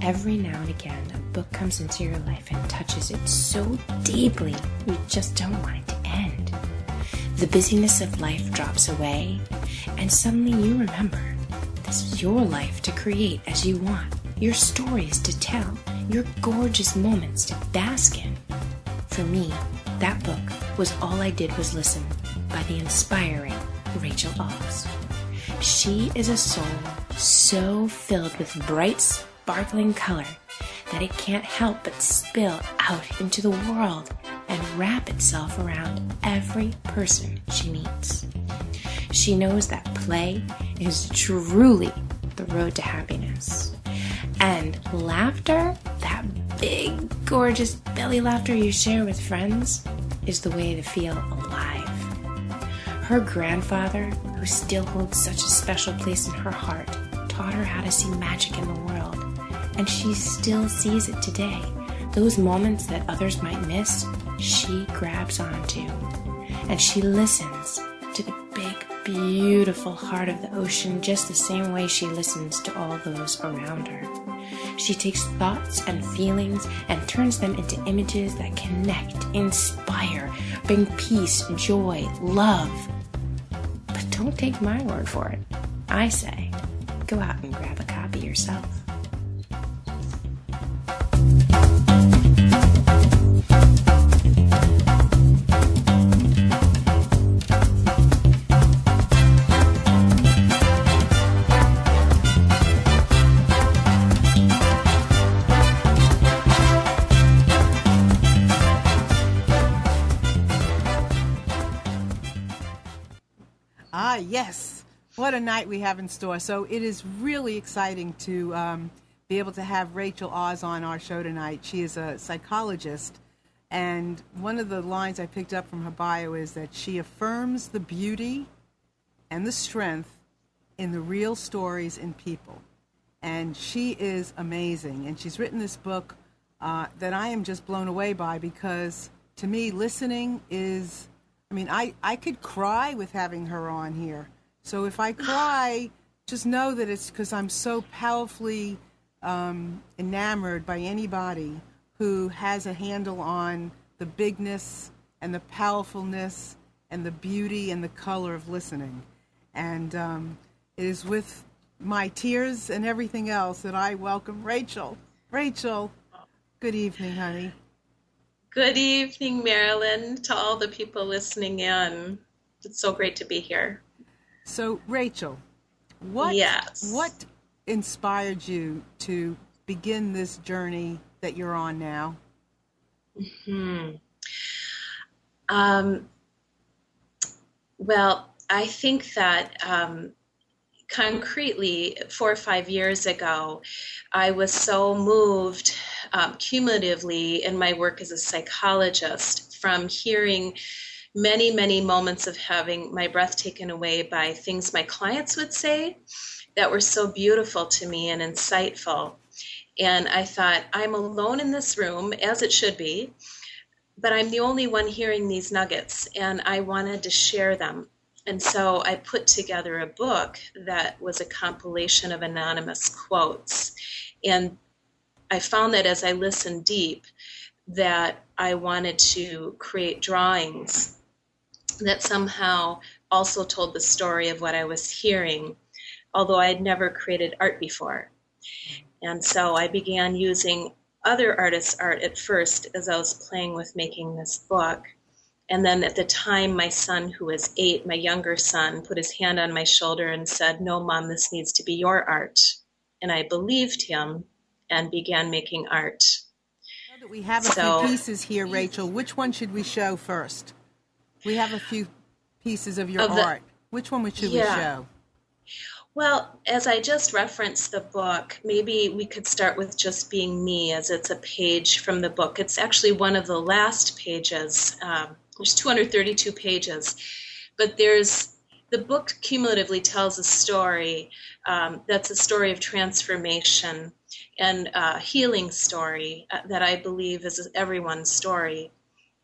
Every now and again, a book comes into your life and touches it so deeply, you just don't want it to end. The busyness of life drops away, and suddenly you remember this is your life to create as you want, your stories to tell, your gorgeous moments to bask in. For me, that book was All I Did Was Listen by the inspiring Rachel Oz. She is a soul so filled with bright, sparkling color that it can't help but spill out into the world and wrap itself around every person she meets. She knows that play is truly the road to happiness. And laughter, that big, gorgeous belly laughter you share with friends, is the way to feel alive. Her grandfather, who still holds such a special place in her heart, taught her how to see magic in the world, and she still sees it today. Those moments that others might miss, she grabs onto, and she listens to the big, beautiful heart of the ocean just the same way she listens to all those around her. She takes thoughts and feelings and turns them into images that connect, inspire, bring peace, joy, love. But don't take my word for it. I say, go out and grab a copy yourself. Yes, what a night we have in store. So it is really exciting to be able to have Rachel Oz on our show tonight. She is a psychologist, and one of the lines I picked up from her bio is that she affirms the beauty and the strength in the real stories in people. And she is amazing, and she's written this book that I am just blown away by, because to me, listening is... I could cry with having her on here. So if I cry, just know that it's because I'm so powerfully enamored by anybody who has a handle on the bigness and the powerfulness and the beauty and the color of listening. And it is with my tears and everything else that I welcome Rachel. Rachel, good evening, honey. Good evening, Marilyn, to all the people listening in. It's so great to be here. So, Rachel, what inspired you to begin this journey that you're on now? Well, I think that concretely, 4 or 5 years ago, I was so moved cumulatively in my work as a psychologist from hearing many, many moments of having my breath taken away by things my clients would say that were so beautiful to me and insightful. And I thought, I'm alone in this room, as it should be, but I'm the only one hearing these nuggets, and I wanted to share them. And so I put together a book that was a compilation of anonymous quotes. And I found that as I listened deep, that I wanted to create drawings that somehow also told the story of what I was hearing, although I had never created art before. And so I began using other artists' art at first as I was playing with making this book. And then at the time, my son, who was 8, my younger son, put his hand on my shoulder and said, "No, Mom, this needs to be your art." And I believed him and began making art. Now that we have a few pieces here, Rachel, which one should we show first? We have a few pieces of your art. Which one should we show? Well, as I just referenced the book, maybe we could start with Just Being Me, as it's a page from the book. It's actually one of the last pages. There's 232 pages, but the book cumulatively tells a story that's a story of transformation and a healing story that I believe is everyone's story.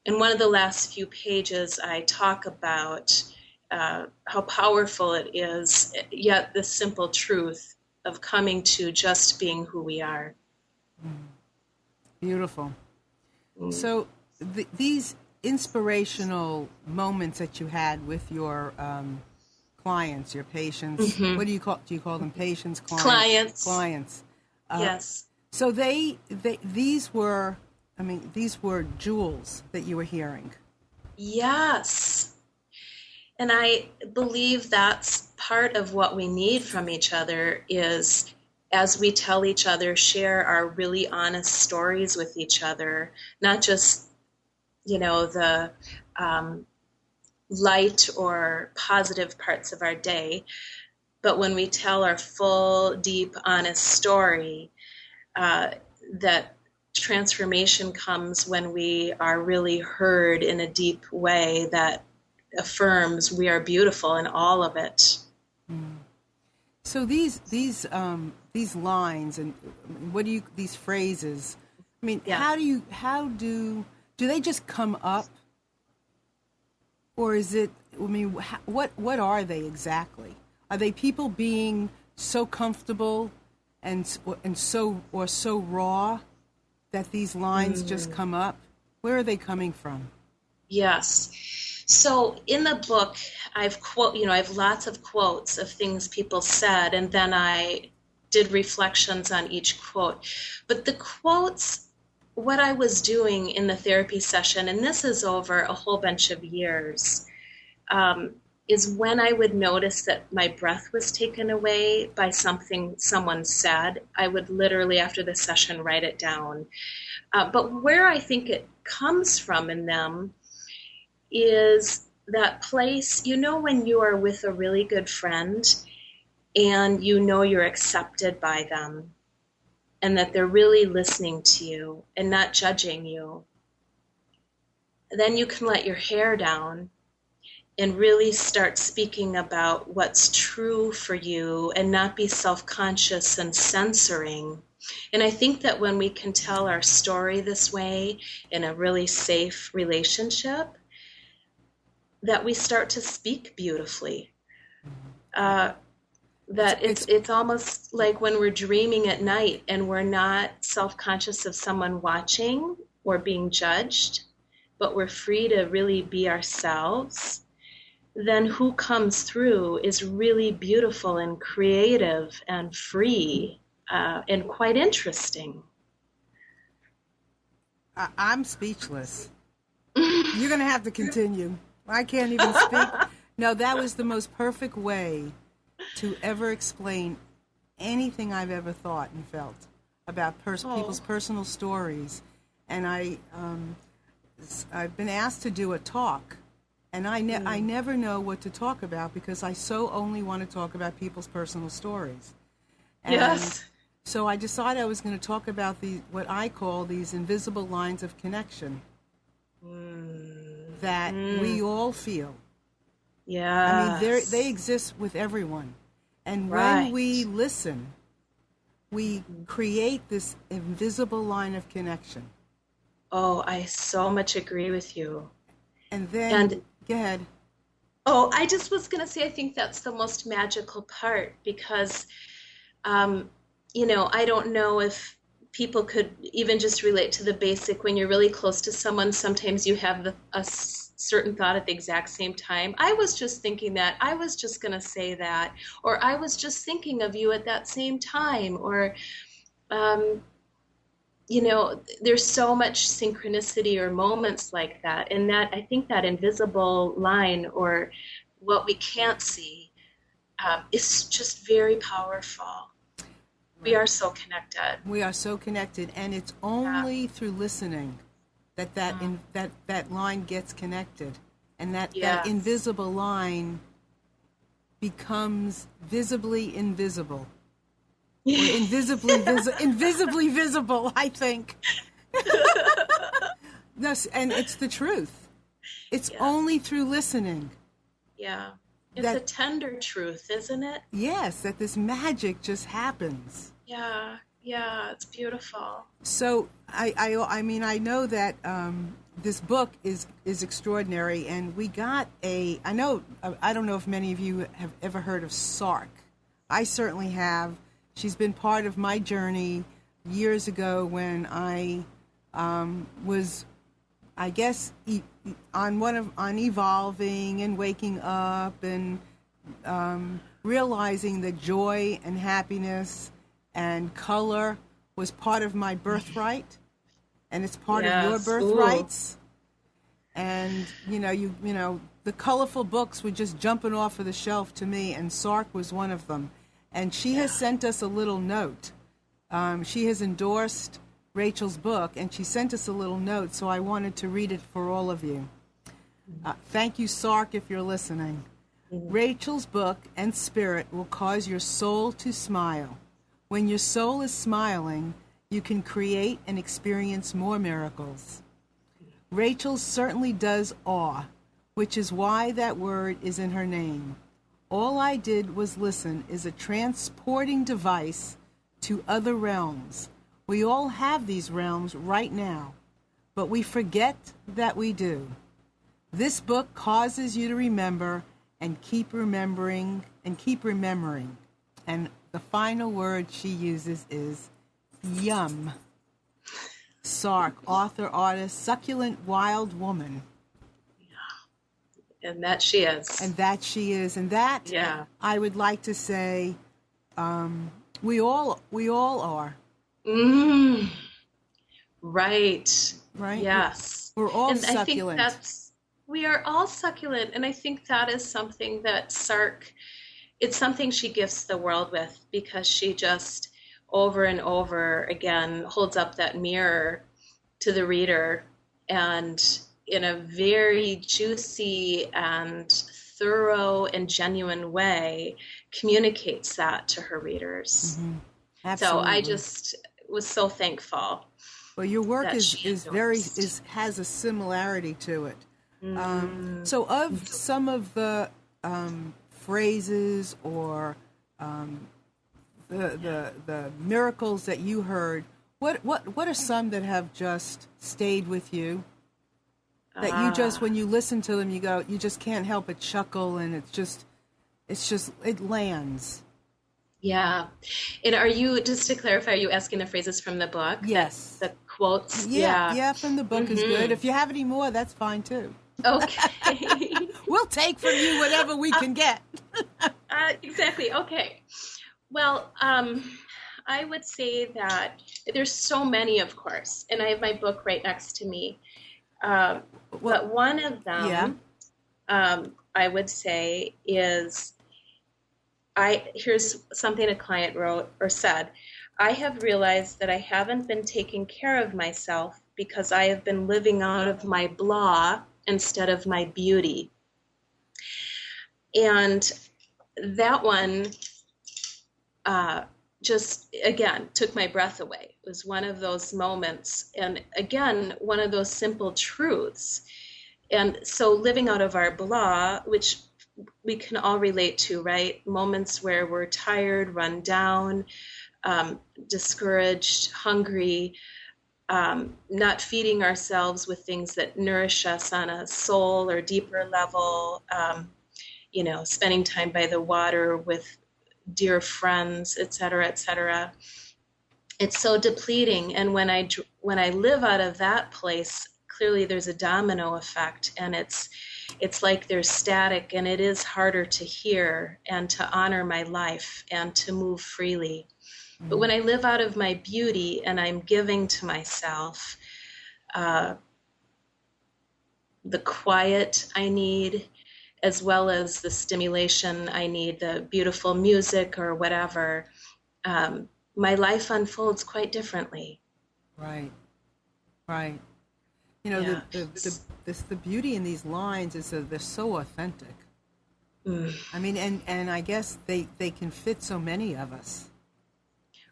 In one of the last few pages, I talk about how powerful it is, yet the simple truth of coming to just being who we are. Beautiful. So these inspirational moments that you had with your clients, your patients, what do you call them? Patients, clients? Clients. Yes. So these were jewels that you were hearing. Yes. And I believe that's part of what we need from each other is, as we tell each other, share our really honest stories with each other, not just, the light or positive parts of our day, but when we tell our full, deep, honest story, that transformation comes when we are really heard in a deep way that affirms we are beautiful in all of it. So these lines and these phrases, I mean, how do they just come up, or is it, I mean, what are they exactly? Are they people being so comfortable and so raw that these lines just come up? Where are they coming from? Yes. So in the book, I have lots of quotes of things people said, and then I did reflections on each quote. But the quotes, what I was doing in the therapy session, and this is over a whole bunch of years, is when I would notice that my breath was taken away by something someone said, I would literally, after the session, write it down. But where I think it comes from in them is that place, when you are with a really good friend and you're accepted by them and that they're really listening to you and not judging you, then you can let your hair down and really start speaking about what's true for you and not be self-conscious and censoring. And I think that when we can tell our story this way in a really safe relationship, that we start to speak beautifully. That it's almost like when we're dreaming at night and we're not self-conscious of someone watching or being judged, but we're free to really be ourselves, then who comes through is really beautiful and creative and free and quite interesting. I'm speechless. You're going to have to continue. I can't even speak. No, that was the most perfect way to ever explain anything I've ever thought and felt about people's personal stories. And I've been asked to do a talk, and I never know what to talk about because I so only want to talk about people's personal stories. And yes. So I decided I was going to talk about what I call these invisible lines of connection that we all feel. Yeah. I mean, they exist with everyone. And when we listen, we create this invisible line of connection. Oh, I so much agree with you. And then, go ahead. Oh, I just was going to say, I think that's the most magical part because, I don't know if people could even just relate to the basic. When you're really close to someone, sometimes you have a certain thought at the exact same time. I was just thinking that. I was just going to say that. Or I was just thinking of you at that same time. Or, there's so much synchronicity or moments like that. And that, I think that invisible line or what we can't see is just very powerful. We are so connected. We are so connected, and it's only through listening that line gets connected, and that invisible line becomes visibly invisible, or invisibly visible. I think. No, and it's the truth. It's only through listening. Yeah. It's a tender truth, isn't it? Yes, that this magic just happens. Yeah, it's beautiful. So I mean, I know that this book is extraordinary, and we got I don't know if many of you have ever heard of Sark. I certainly have. She's been part of my journey years ago when I was, I guess, on evolving and waking up and realizing that joy and happiness and color was part of my birthright, and it's part of your birthrights. And you know, the colorful books were just jumping off of the shelf to me, and Sark was one of them. And she has sent us a little note. She has endorsed Rachel's book, and she sent us a little note, so I wanted to read it for all of you. Thank you, Sark, if you're listening. Rachel's book and spirit will cause your soul to smile. When your soul is smiling, you can create and experience more miracles. Rachel certainly does awe, which is why that word is in her name. All I did was listen is a transporting device to other realms. We all have these realms right now, but we forget that we do. This book causes you to remember and keep remembering and keep remembering. And the final word she uses is yum. Sark, author, artist, succulent, wild woman. And that she is. And that she is. And that, I would like to say, we all are. Right. Right? Yes. We're all and succulent. I think we are all succulent. And I think that is something that Sark, it's something she gifts the world with, because she just over and over again holds up that mirror to the reader, and in a very juicy and thorough and genuine way communicates that to her readers. Absolutely. So I just was so thankful. Well, your work has a similarity to it. So of some of the phrases or the miracles that you heard, what are some that have just stayed with you? That you just, when you listen to them, you just can't help but chuckle, and it lands. Yeah. And are you, just to clarify, are you asking the phrases from the book? Yes. The quotes? Yeah, from the book is good. If you have any more, that's fine too. Okay. We'll take from you whatever we can get. Exactly. Okay. Well, I would say that there's so many, of course, and I have my book right next to me. But one of them, I would say, is, here's something a client wrote or said: I have realized that I haven't been taking care of myself because I have been living out of my blah instead of my beauty. And that one just, again, took my breath away. It was one of those moments, and again, one of those simple truths. And so living out of our blah, which we can all relate to, right? Moments where we're tired, run down, discouraged, hungry, not feeding ourselves with things that nourish us on a soul or deeper level, spending time by the water with dear friends, et cetera, et cetera. It's so depleting. And when I live out of that place, clearly there's a domino effect, and it's like there's static, and it is harder to hear and to honor my life and to move freely. But when I live out of my beauty and I'm giving to myself the quiet I need, as well as the stimulation I need, the beautiful music or whatever, my life unfolds quite differently. Right. You know, the beauty in these lines is that they're so authentic. I mean, and I guess they can fit so many of us.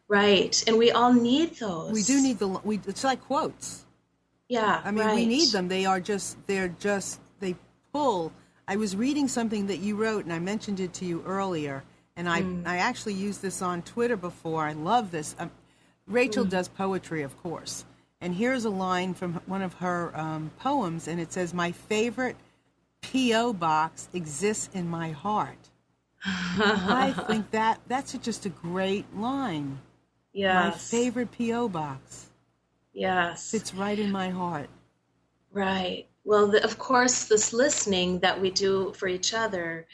Right, and we all need those. We do need it's like quotes. Yeah, I mean, we need them. They pull. I was reading something that you wrote, and I mentioned it to you earlier, and I actually used this on Twitter before. I love this. Rachel does poetry, of course, and here's a line from one of her poems, and it says, "My favorite P.O. box exists in my heart." I think that's just a great line. My Yes. favorite P.O. box. Yes. Fits right in my heart. Right. Well, of course, this listening that we do for each other,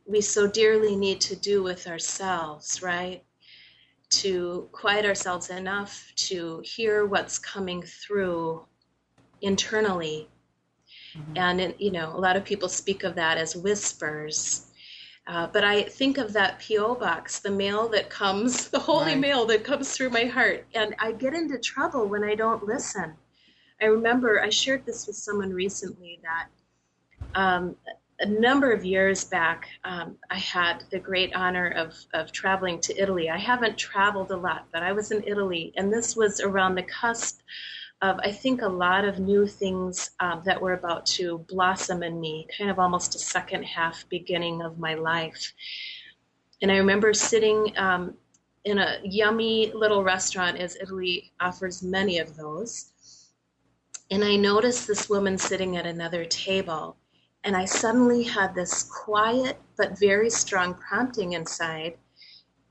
we so dearly need to do with ourselves, right? To quiet ourselves enough to hear what's coming through internally. And, a lot of people speak of that as whispers. But I think of that P.O. box, the mail that comes, the holy Right. mail that comes through my heart. And I get into trouble when I don't listen. I remember I shared this with someone recently that a number of years back, I had the great honor of traveling to Italy. I haven't traveled a lot, but I was in Italy, and this was around the cusp of, I think, a lot of new things that were about to blossom in me, kind of almost a second half beginning of my life. And I remember sitting in a yummy little restaurant, as Italy offers many of those. And I noticed this woman sitting at another table, and I suddenly had this quiet but very strong prompting inside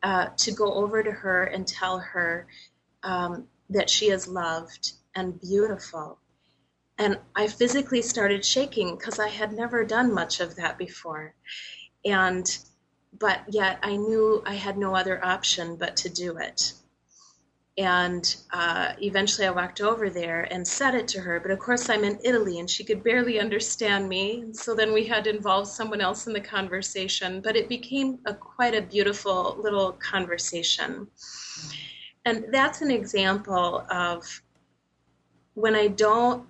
to go over to her and tell her that she is loved and beautiful. And I physically started shaking because I had never done much of that before. But yet I knew I had no other option but to do it. And eventually I walked over there and said it to her. But of course I'm in Italy and she could barely understand me. And so then we had to involve someone else in the conversation. But it became quite a beautiful little conversation. And that's an example of when I don't,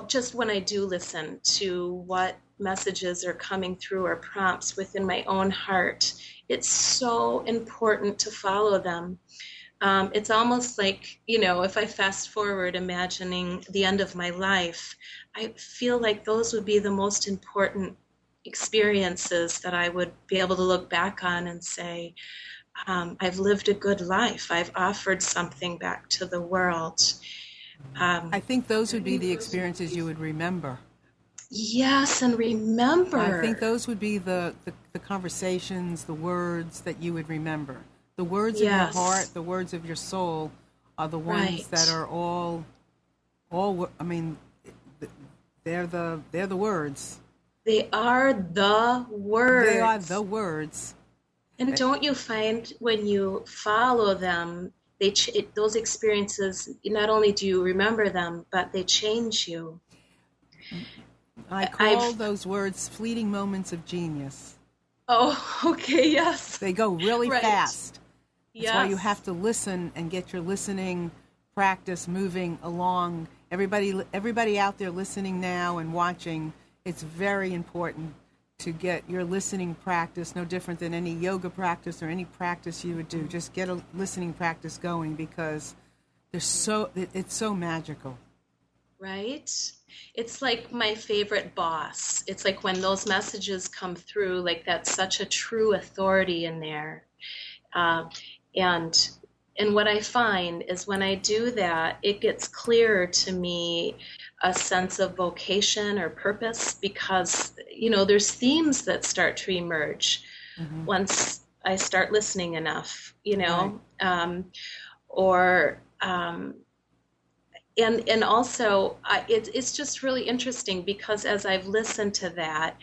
just when I do listen to what messages are coming through or prompts within my own heart, it's so important to follow them. It's almost like, if I fast forward imagining the end of my life, I feel like those would be the most important experiences that I would be able to look back on and say, I've lived a good life. I've offered something back to the world. I think those would be the experiences you would remember. Yes, and remember. I think those would be the conversations, the words that you would remember. The words of your heart, the words of your soul are the ones that are all, I mean, they're the words. They are the words. They are the words. And don't you find when you follow them, those experiences, not only do you remember them, but they change you. I call those words fleeting moments of genius. Oh, okay, yes. They go really fast. That's why you have to listen and get your listening practice moving along. Everybody out there listening now and watching, it's very important to get your listening practice, no different than any yoga practice or any practice you would do. Just get a listening practice going because it's so magical. Right? It's like my favorite boss. It's like when those messages come through, like that's such a true authority in there. And what I find is when I do that, it gets clearer to me a sense of vocation or purpose because, there's themes that start to emerge once I start listening enough, Right. And also it's just really interesting because as I've listened to that,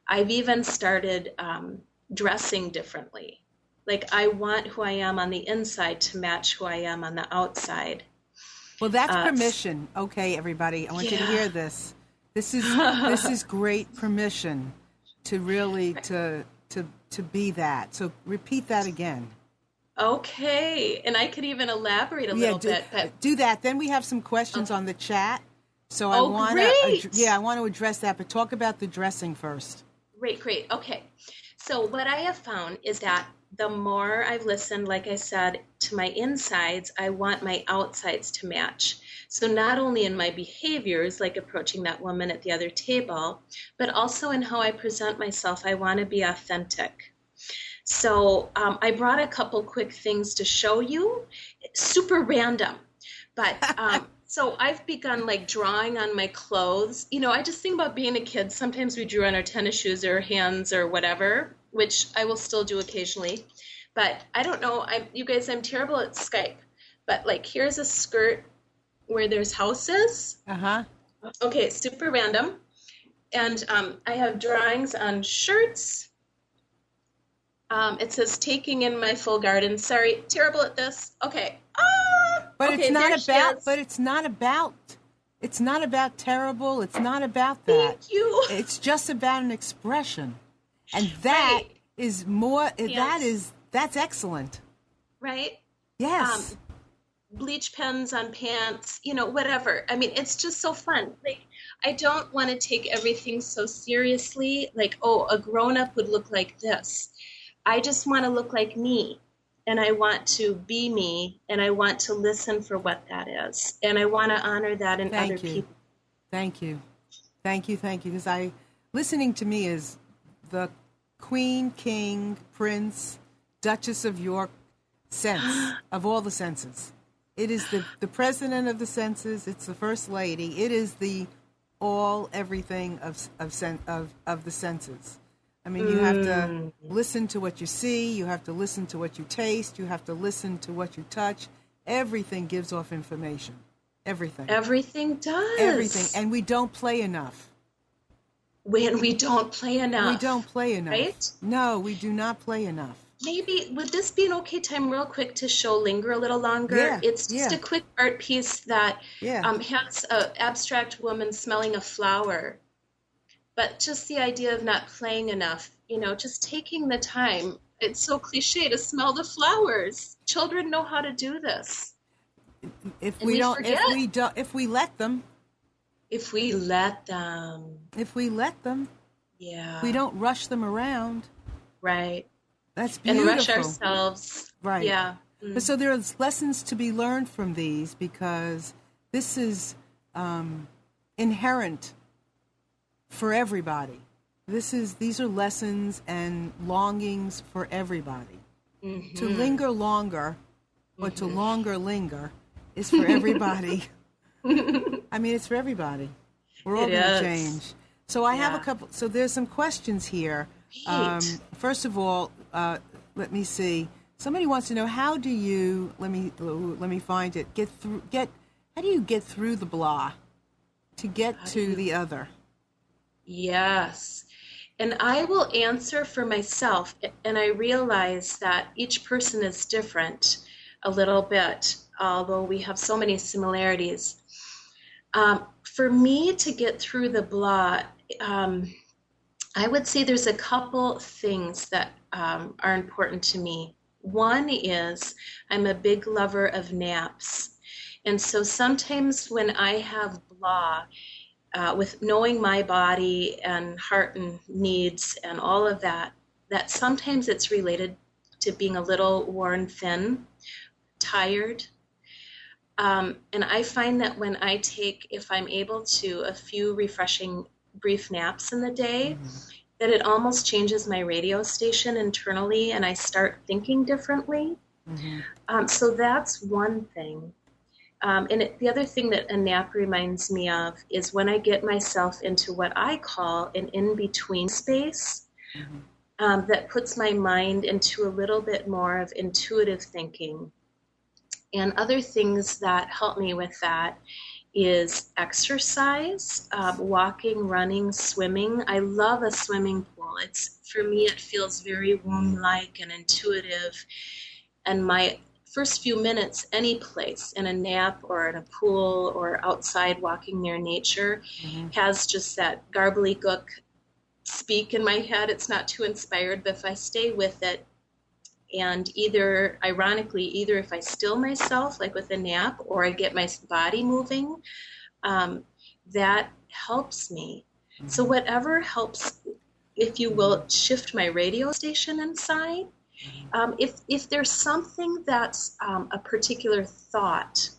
I've even started dressing differently. Like I want who I am on the inside to match who I am on the outside. Well, that's permission. Okay, everybody, I want you to hear this. This is great permission to really to be that. So repeat that again. Okay, and I could even elaborate a little bit. Do that. Then we have some questions on the chat. So I want to address that, but talk about the dressing first. Great. Okay. So what I have found is that the more I've listened, like I said, to my insides, I want my outsides to match. So not only in my behaviors, like approaching that woman at the other table, but also in how I present myself, I want to be authentic. So I brought a couple quick things to show you, super random, but so I've begun like drawing on my clothes. I just think about being a kid. Sometimes we drew on our tennis shoes or hands or whatever, which I will still do occasionally. But I don't know. You guys, I'm terrible at Skype. But like, here's a skirt where there's houses. Uh-huh. Okay, super random. And I have drawings on shirts. It says taking in my full garden. Sorry, terrible at this. Okay. But okay, it's not about terrible. It's not about that. Thank you. It's just about an expression. And that right. is more, Yes. that's excellent. Right? Yes. Bleach pens on pants, whatever. I mean, it's just so fun. Like, I don't want to take everything so seriously. Like, oh, a grown-up would look like this. I just want to look like me. And I want to be me. And I want to listen for what that is. And I want to honor that in other people. Thank you. Because listening to me is the Queen, King, Prince, Duchess of York sense of all the senses. It is the president of the senses. It's the first lady. It is the everything of the senses. I mean, you have to listen to what you see. You have to listen to what you taste. You have to listen to what you touch. Everything gives off information. Everything. Everything does. Everything. And we don't play enough. When we don't play enough. We don't play enough. Right? No, we do not play enough. Maybe, would this be an okay time real quick to show Linger a little longer? Yeah, it's just a quick art piece that has an abstract woman smelling a flower. But just the idea of not playing enough, just taking the time. It's so cliche to smell the flowers. Children know how to do this. If we let them. If we let them. Yeah. We don't rush them around. Right. That's beautiful. And rush ourselves. Right. Yeah. But so there's lessons to be learned from these because this is inherent for everybody. These are lessons and longings for everybody. Mm-hmm. To linger longer or to longer linger is for everybody. I mean, it's for everybody. We're all going to change. So I have a couple. So there's some questions here. First of all, let me see. Somebody wants to know how do you let me find it. How do you get through the blah to get to the other? Yes. And I will answer for myself, and I realize that each person is different a little bit, although we have so many similarities. For me to get through the blah, I would say there's a couple things that are important to me. One is I'm a big lover of naps. And so sometimes when I have blah, with knowing my body and heart and needs and all of that, that sometimes it's related to being a little worn thin, tired. And I find that when I take, if I'm able to, a few refreshing brief naps in the day, that it almost changes my radio station internally and I start thinking differently. So that's one thing. The other thing that a nap reminds me of is when I get myself into what I call an in-between space that puts my mind into a little bit more of intuitive thinking. And other things that help me with that is exercise, walking, running, swimming. I love a swimming pool. For me, it feels very womb-like and intuitive. And my first few minutes, any place, in a nap or in a pool or outside walking near nature, has just that gobbledygook speak in my head. It's not too inspired, but if I stay with it, and either if I still myself, like with a nap, or I get my body moving, that helps me. So whatever helps, if you will, shift my radio station inside. If there's something that's a particular thought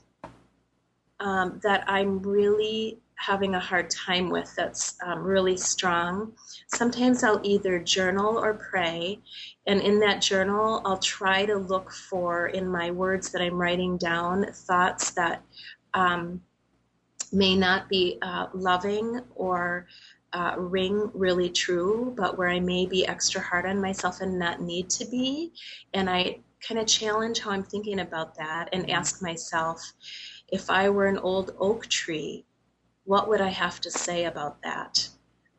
that I'm really having a hard time with that's really strong, sometimes I'll either journal or pray. And in that journal, I'll try to look for, in my words that I'm writing down, thoughts that may not be loving or ring really true, but where I may be extra hard on myself and not need to be. And I kind of challenge how I'm thinking about that and ask myself, if I were an old oak tree, what would I have to say about that?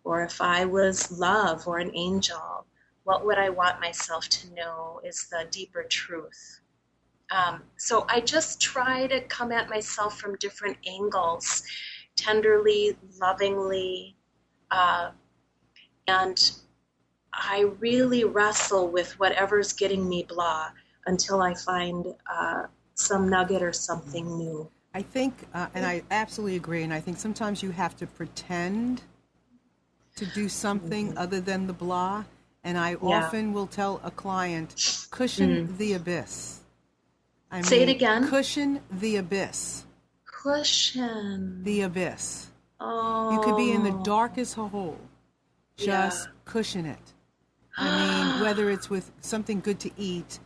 Or if I was love or an angel, what would I want myself to know is the deeper truth? So I just try to come at myself from different angles, tenderly, lovingly, and I really wrestle with whatever's getting me blah until I find some nugget or something new. I think, and I absolutely agree, and I think sometimes you have to pretend to do something other than the blah. And I often will tell a client, cushion the abyss. Say it again. Cushion the abyss. Cushion the abyss. Oh. You could be in the darkest hole. Just cushion it. I mean, whether it's with something good to eat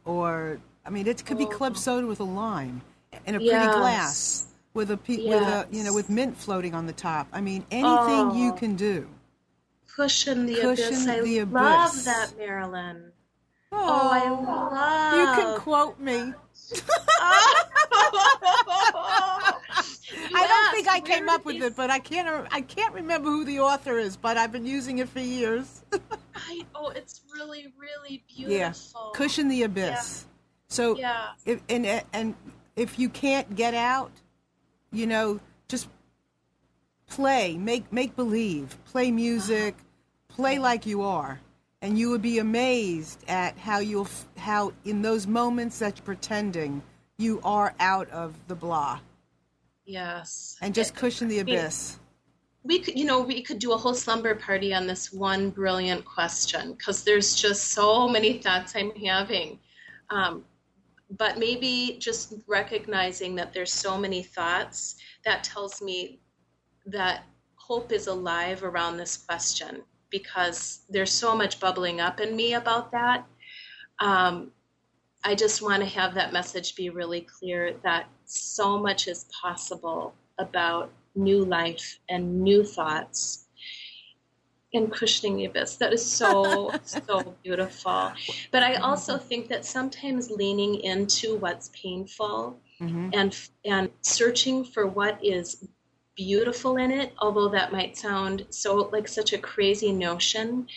or, I mean, it could be club soda with a lime in a pretty glass with with mint floating on the top. I mean, anything you can do. Cushion the abyss. I the abyss. love that, Marilyn. Oh, I love. You can quote me. I don't think I came up with it, but I can't remember who the author is, but I've been using it for years. It's really, really beautiful. Yeah, cushion the abyss. Yeah. So, if you can't get out, just play, make believe, play music, play like you are, and you would be amazed at how in those moments that you're pretending, you are out of the blah. Yes. And just cushion the abyss. We could do a whole slumber party on this one brilliant question, because there's just so many thoughts I'm having. But maybe just recognizing that there's so many thoughts, that tells me that hope is alive around this question, because there's so much bubbling up in me about that. I just want to have that message be really clear that so much is possible about new life and new thoughts and cushioning the abyss. That is so, so beautiful. But I also think that sometimes leaning into what's painful and searching for what is beautiful in it, although that might sound so like such a crazy notion,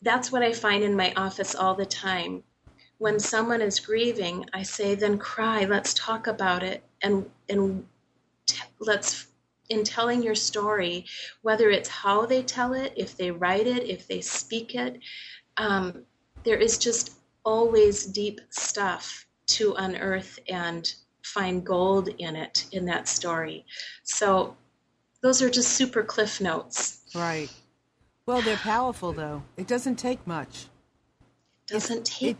that's what I find in my office all the time. When someone is grieving, I say, then cry, let's talk about it. And let's, in telling your story, whether it's how they tell it, if they write it, if they speak it, there is just always deep stuff to unearth and find gold in it, in that story. So those are just super cliff notes. Right. Well, they're powerful, though. It doesn't take much. It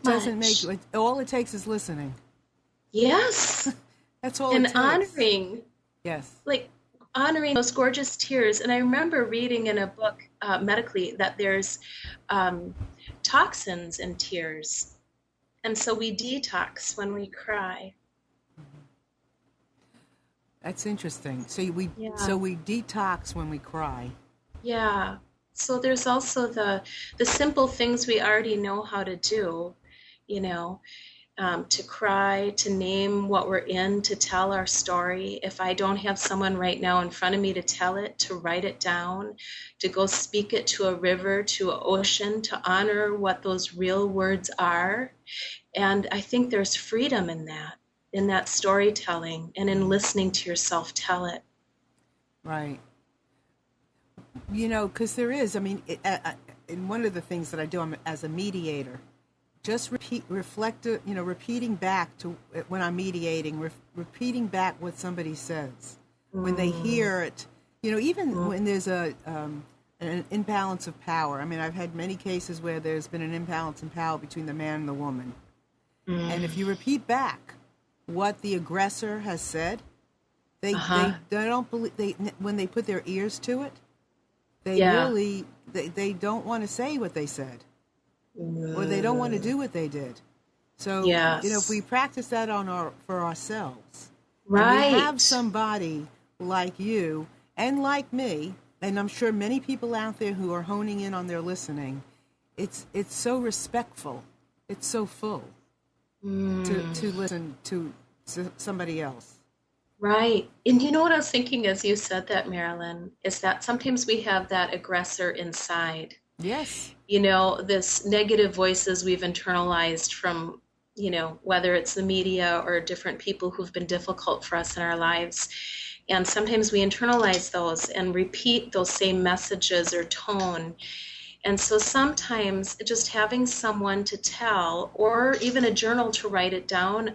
doesn't make all it takes is listening. Yes. That's all and it takes. Honoring. Yes. Like honoring those gorgeous tears. And I remember reading in a book medically that there's toxins in tears. And so we detox when we cry. That's interesting. So we detox when we cry. Yeah. So there's also the simple things we already know how to do, to cry, to name what we're in, to tell our story. If I don't have someone right now in front of me to tell it, to write it down, to go speak it to a river, to an ocean, to honor what those real words are. And I think there's freedom in that storytelling and in listening to yourself tell it. Right. Because there is, and one of the things that I do as a mediator, just repeating back to when I'm mediating, repeating back what somebody says when they hear it. Even when there's an imbalance of power. I've had many cases where there's been an imbalance in power between the man and the woman, and if you repeat back what the aggressor has said, they don't believe when they put their ears to it. They don't want to say what they said, or they don't want to do what they did. So, if we practice that for ourselves, right? And we have somebody like you and like me and I'm sure many people out there who are honing in on their listening, it's so respectful, it's so full to listen to somebody else. Right. And you know what I was thinking as you said that, Marilyn, is that sometimes we have that aggressor inside. Yes. You know, this negative voices we've internalized from, you know, whether it's the media or different people who've been difficult for us in our lives. And sometimes we internalize those and repeat those same messages or tone. And so sometimes just having someone to tell, or even a journal to write it down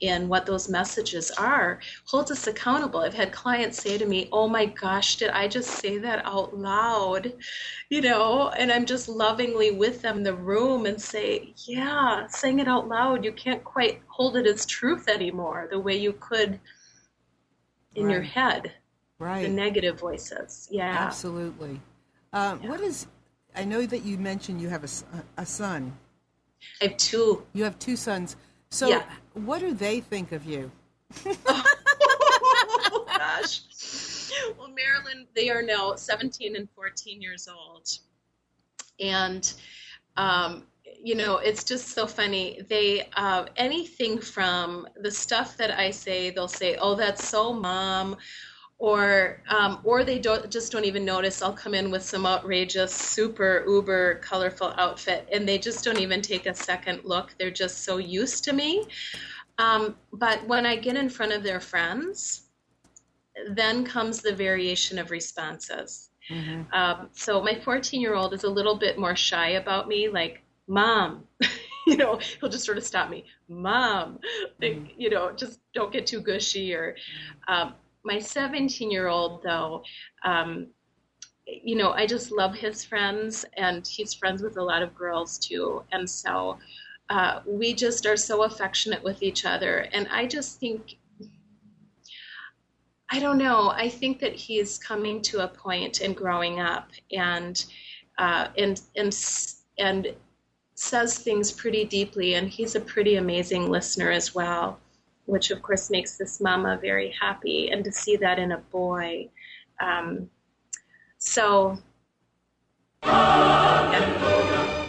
in what those messages are, holds us accountable. I've had clients say to me, oh my gosh, did I just say that out loud? You know, and I'm just lovingly with them in the room and say, yeah, saying it out loud, you can't quite hold it as truth anymore the way you could in your head. Right. The negative voices. Yeah. Absolutely. What is, I know that you mentioned you have a son. I have two. You have two sons. So Yeah. what do they think of you? Oh, gosh. Well, Marilyn, they are now 17 and 14 years old. And, you know, it's just so funny. They, anything from the stuff that I say, they'll say, oh, that's so mom. Or they don't even notice. I'll come in with some outrageous, super uber colorful outfit, and they just don't even take a second look. They're just so used to me. But when I get in front of their friends, then comes the variation of responses. Mm-hmm. So my 14-year-old is a little bit more shy about me, like, Mom. You know, he'll just sort of stop me, Mom. Like, you know, just don't get too gushy. Or my 17-year-old, though, you know, I just love his friends, and he's friends with a lot of girls too. And so we just are so affectionate with each other. And I just think, I don't know, I think that he's coming to a point in growing up and says things pretty deeply. And he's a pretty amazing listener as well, which of course makes this mama very happy, and to see that in a boy. So, yeah.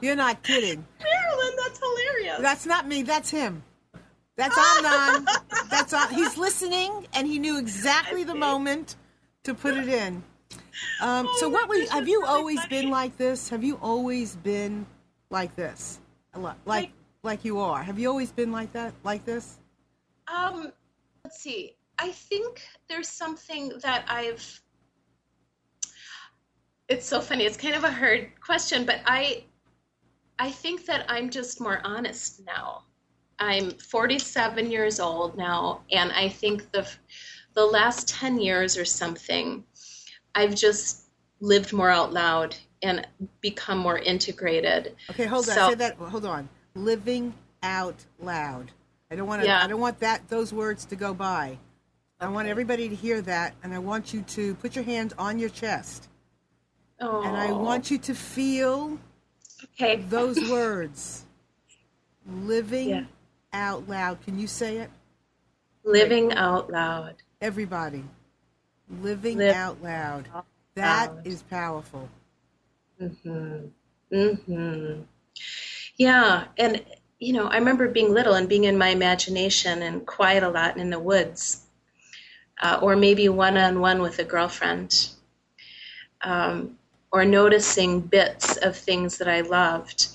You're not kidding. Marilyn, that's hilarious. That's not me, that's him. That's Amnon. That's on. He's listening, and he knew exactly the moment to put it in. So what have you always been like this? Have you always been like this? Like you are. Have you always been like that? Like this? Let's see. I think there's something that it's so funny. It's kind of a hard question, but I think that I'm just more honest now. I'm 47 years old now, and I think the last 10 years or something, I've just lived more out loud and become more integrated. Okay, hold on. Say that. Hold on. Living out loud. I don't want to. Yeah. I don't want those words to go by. I want everybody to hear that, and I want you to put your hands on your chest. Oh. And I want you to feel those words. Living out loud. Can you say it? Living out loud. Everybody. Living out loud. That is powerful. Mm-hmm. Mm-hmm. Yeah. And, you know, I remember being little and being in my imagination and quiet a lot in the woods. Or maybe one-on-one with a girlfriend. Or noticing bits of things that I loved.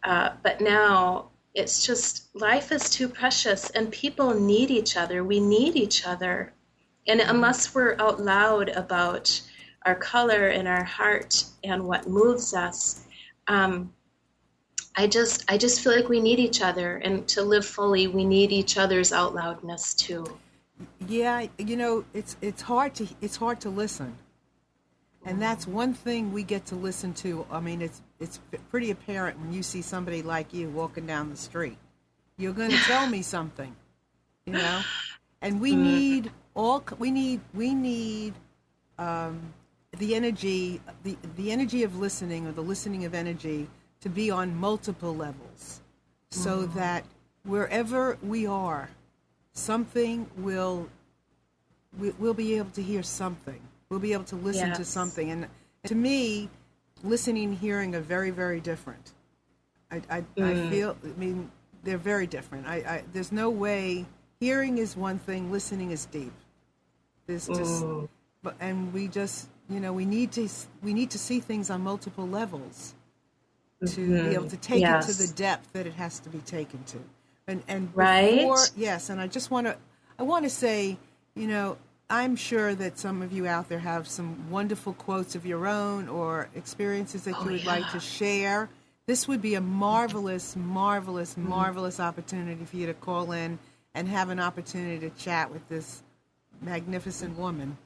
But now it's just, life is too precious, and people need each other. We need each other. And unless we're out loud about our color and our heart and what moves us, I just feel like we need each other. And to live fully, we need each other's out loudness too. Yeah, you know, it's hard to listen. And that's one thing we get to listen to. I mean, it's pretty apparent when you see somebody like you walking down the street. You're going to tell me something, you know? And we need the energy, the energy of listening, or the listening of energy, to be on multiple levels, so that wherever we are, something we'll be able to hear something. We'll be able to listen to something. And to me, listening and hearing are very, very different. I feel, I mean, they're very different. There's no way, hearing is one thing, listening is deep. There's just, and we just, you know, we need to see things on multiple levels to be able to take it to the depth that it has to be taken to. And before, yes, and I want to say, you know, I'm sure that some of you out there have some wonderful quotes of your own or experiences that you would like to share. This would be a marvelous, marvelous, marvelous opportunity for you to call in and have an opportunity to chat with this magnificent woman.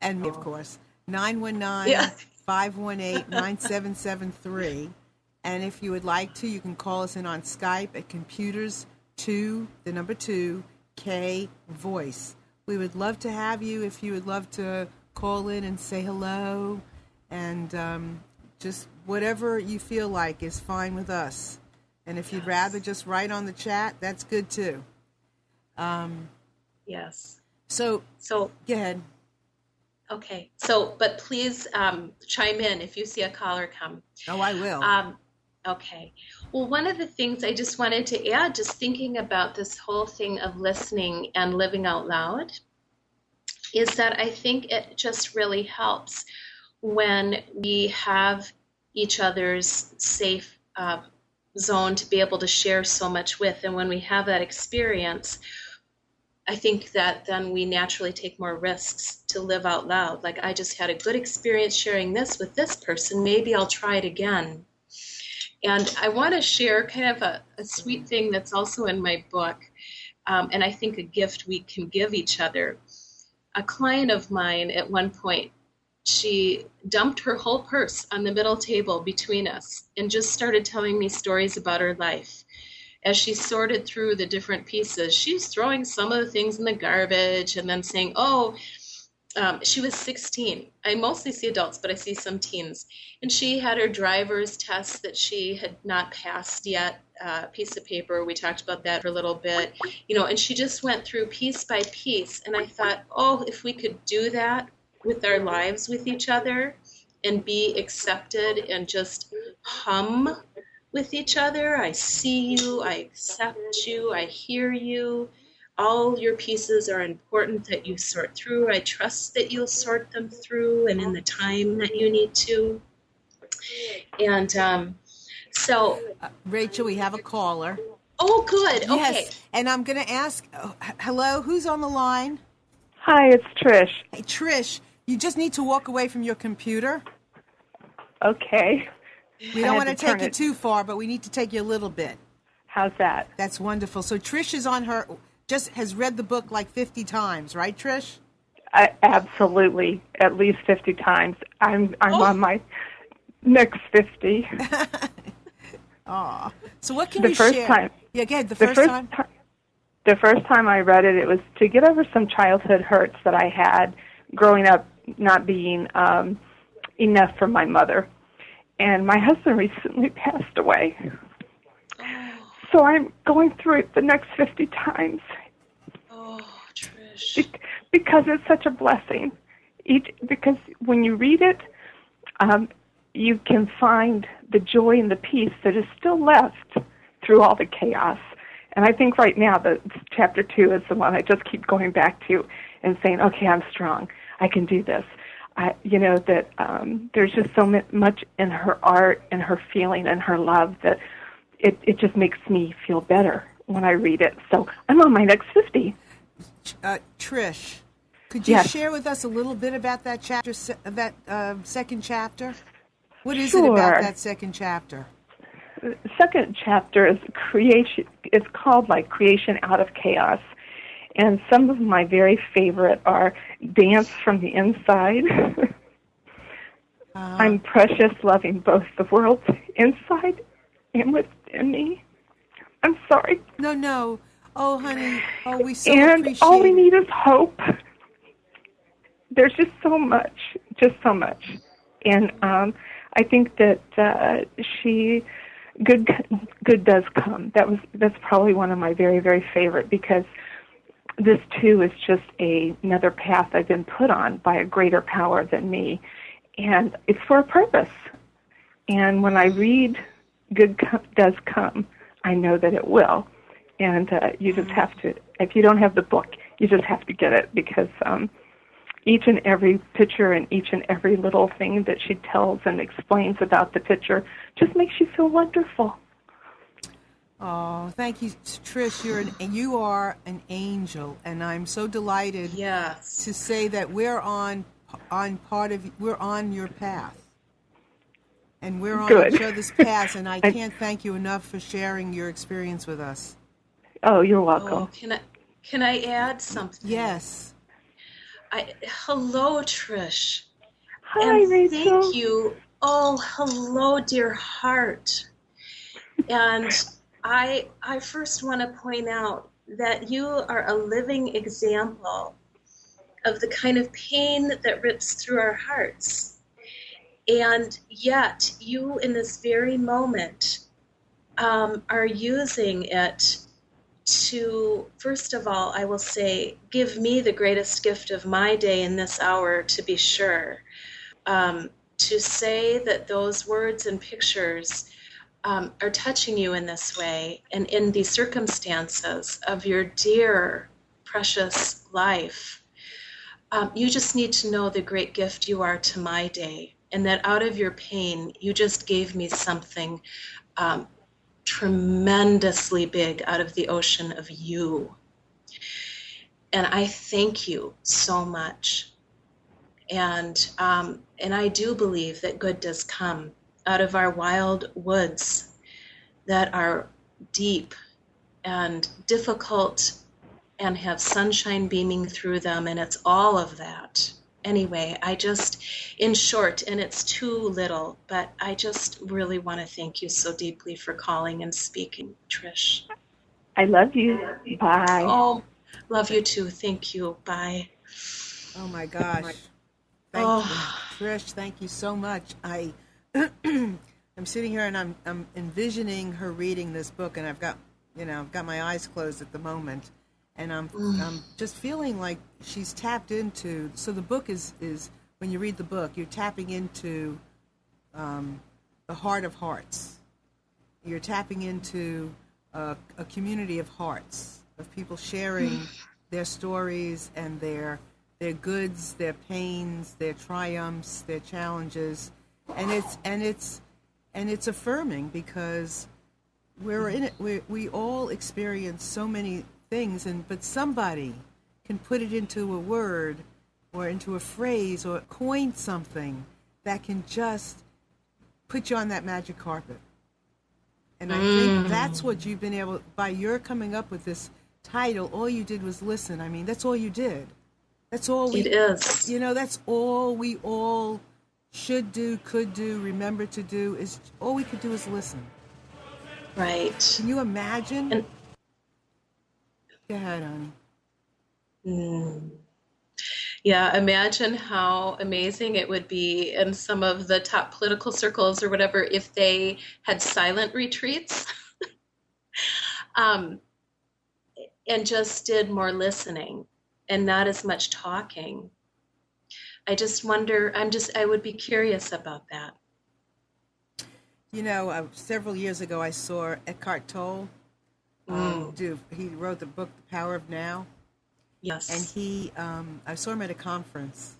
And me, of course. 919-518-9773. And if you would like to, you can call us in on Skype at computers2K-Voice. We would love to have you if you would love to call in and say hello. And just whatever you feel like is fine with us. And if you'd rather just write on the chat, that's good too. Yes. So go ahead. Okay. So, but please chime in if you see a caller come. Oh, I will. Okay. Well, one of the things I just wanted to add, just thinking about this whole thing of listening and living out loud, is that I think it just really helps when we have each other's safe zone to be able to share so much with. And when we have that experience, I think that then we naturally take more risks to live out loud. Like, I just had a good experience sharing this with this person. Maybe I'll try it again. And I want to share kind of a sweet thing that's also in my book, and I think a gift we can give each other. A client of mine at one point, she dumped her whole purse on the middle table between us and just started telling me stories about her life. As she sorted through the different pieces, she's throwing some of the things in the garbage and then saying, she was 16. I mostly see adults, but I see some teens. And she had her driver's test that she had not passed yet, piece of paper. We talked about that for a little bit, and she just went through piece by piece. And I thought, if we could do that with our lives with each other and be accepted and just hum with each other. I see you, I accept you, I hear you. All your pieces are important that you sort through. I trust that you'll sort them through and in the time that you need to. And so... Rachel, we have a caller. Oh, good. Okay. Yes, and I'm going to ask, hello, who's on the line? Hi, it's Trish. Hey, Trish, you just need to walk away from your computer. Okay. We don't want to take you too far, but we need to take you a little bit. How's that? That's wonderful. So Trish is has read the book like 50 times, right, Trish? Absolutely, at least 50 times. I'm on my next 50. Aw. So what can you share? Yeah, go ahead. The first time? The first time I read it, it was to get over some childhood hurts that I had growing up not being enough for my mother. And my husband recently passed away. So I'm going through it the next 50 times. Oh, Trish. Because it's such a blessing. Because when you read it, you can find the joy and the peace that is still left through all the chaos. And I think right now that chapter 2 is the one I just keep going back to and saying, okay, I'm strong. I can do this. There's just so much in her art and her feeling and her love that it just makes me feel better when I read it. So I'm on my next 50. Trish, could you share with us a little bit about that chapter, second chapter? What is it about that second chapter? The second chapter is creation. It's called Creation Out of Chaos. And some of my very favorite are Dance from the Inside. I'm precious, loving both the world inside and within me. I'm sorry. No. Oh, honey. Oh, we so and appreciate all we need is hope. There's just so much. And I think that good does come. That's probably one of my very, very favorite because this too is just another path I've been put on by a greater power than me, and it's for a purpose. And when I read Good Does Come, I know that it will. And you just have to, if you don't have the book, you just have to get it, because each and every picture and each and every little thing that she tells and explains about the picture just makes you feel wonderful. Oh, thank you, Trish. You are an angel, and I'm so delighted to say that we're on your path. And we're on each other's paths, and I can't thank you enough for sharing your experience with us. Oh, you're welcome. Oh, can I add something? Yes. Hello, Trish. Hi, and Rachel. Thank you. Oh, hello, dear heart. And I first want to point out that you are a living example of the kind of pain that rips through our hearts. And yet, you in this very moment are using it to, first of all, I will say, give me the greatest gift of my day in this hour, to be sure. To say that those words and pictures are touching you in this way, and in these circumstances of your dear, precious life. You just need to know the great gift you are to my day. And that out of your pain, you just gave me something tremendously big out of the ocean of you. And I thank you so much. And I do believe that good does come out of our wild woods that are deep and difficult and have sunshine beaming through them, and it's all of that. Anyway, in short, and it's too little, but I just really want to thank you so deeply for calling and speaking, Trish. I love you. Bye. Oh, love you too. Thank you. Bye. Oh my gosh. Thank you, Trish. Thank you so much. I'm sitting here and I'm envisioning her reading this book, and I've got my eyes closed at the moment. And I'm just feeling like she's tapped into. So the book is when you read the book, you're tapping into the heart of hearts. You're tapping into a community of hearts, of people sharing their stories and their goods, their pains, their triumphs, their challenges, and it's affirming, because we're in it. We all experience so many things, but somebody can put it into a word or into a phrase or coin something that can just put you on that magic carpet. And I think that's what you've been able, by your coming up with this title, all you did was listen. I mean, that's all you did. That's all it is. That's all we all should do, could do, remember to do, is all we could do is listen. Right. Can you imagine? Go ahead, honey. Yeah, imagine how amazing it would be in some of the top political circles or whatever if they had silent retreats and just did more listening and not as much talking. I just wonder, I would be curious about that. Several years ago I saw Eckhart Tolle. He wrote the book, The Power of Now. Yes. And I saw him at a conference,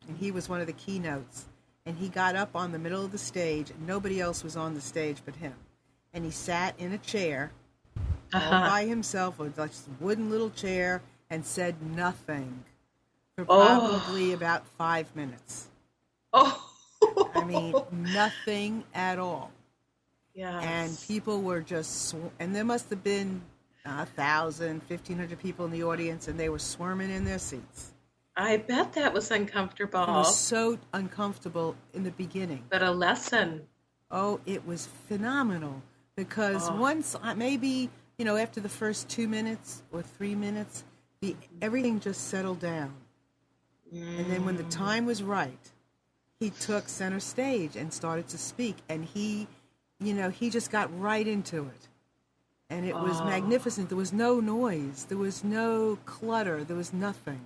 and he was one of the keynotes. And he got up on the middle of the stage, and nobody else was on the stage but him. And he sat in a chair, all by himself, with a wooden little chair, and said nothing for probably about 5 minutes. I mean, nothing at all. Yes. And people were just, and there must have been 1,000, 1,500 people in the audience, and they were swarming in their seats. I bet that was uncomfortable. It was so uncomfortable in the beginning. But a lesson. Oh, it was phenomenal, because once, maybe, after the first 2 minutes or 3 minutes, everything just settled down. And then when the time was right, he took center stage and started to speak, and he just got right into it. And it was magnificent. There was no noise. There was no clutter. There was nothing.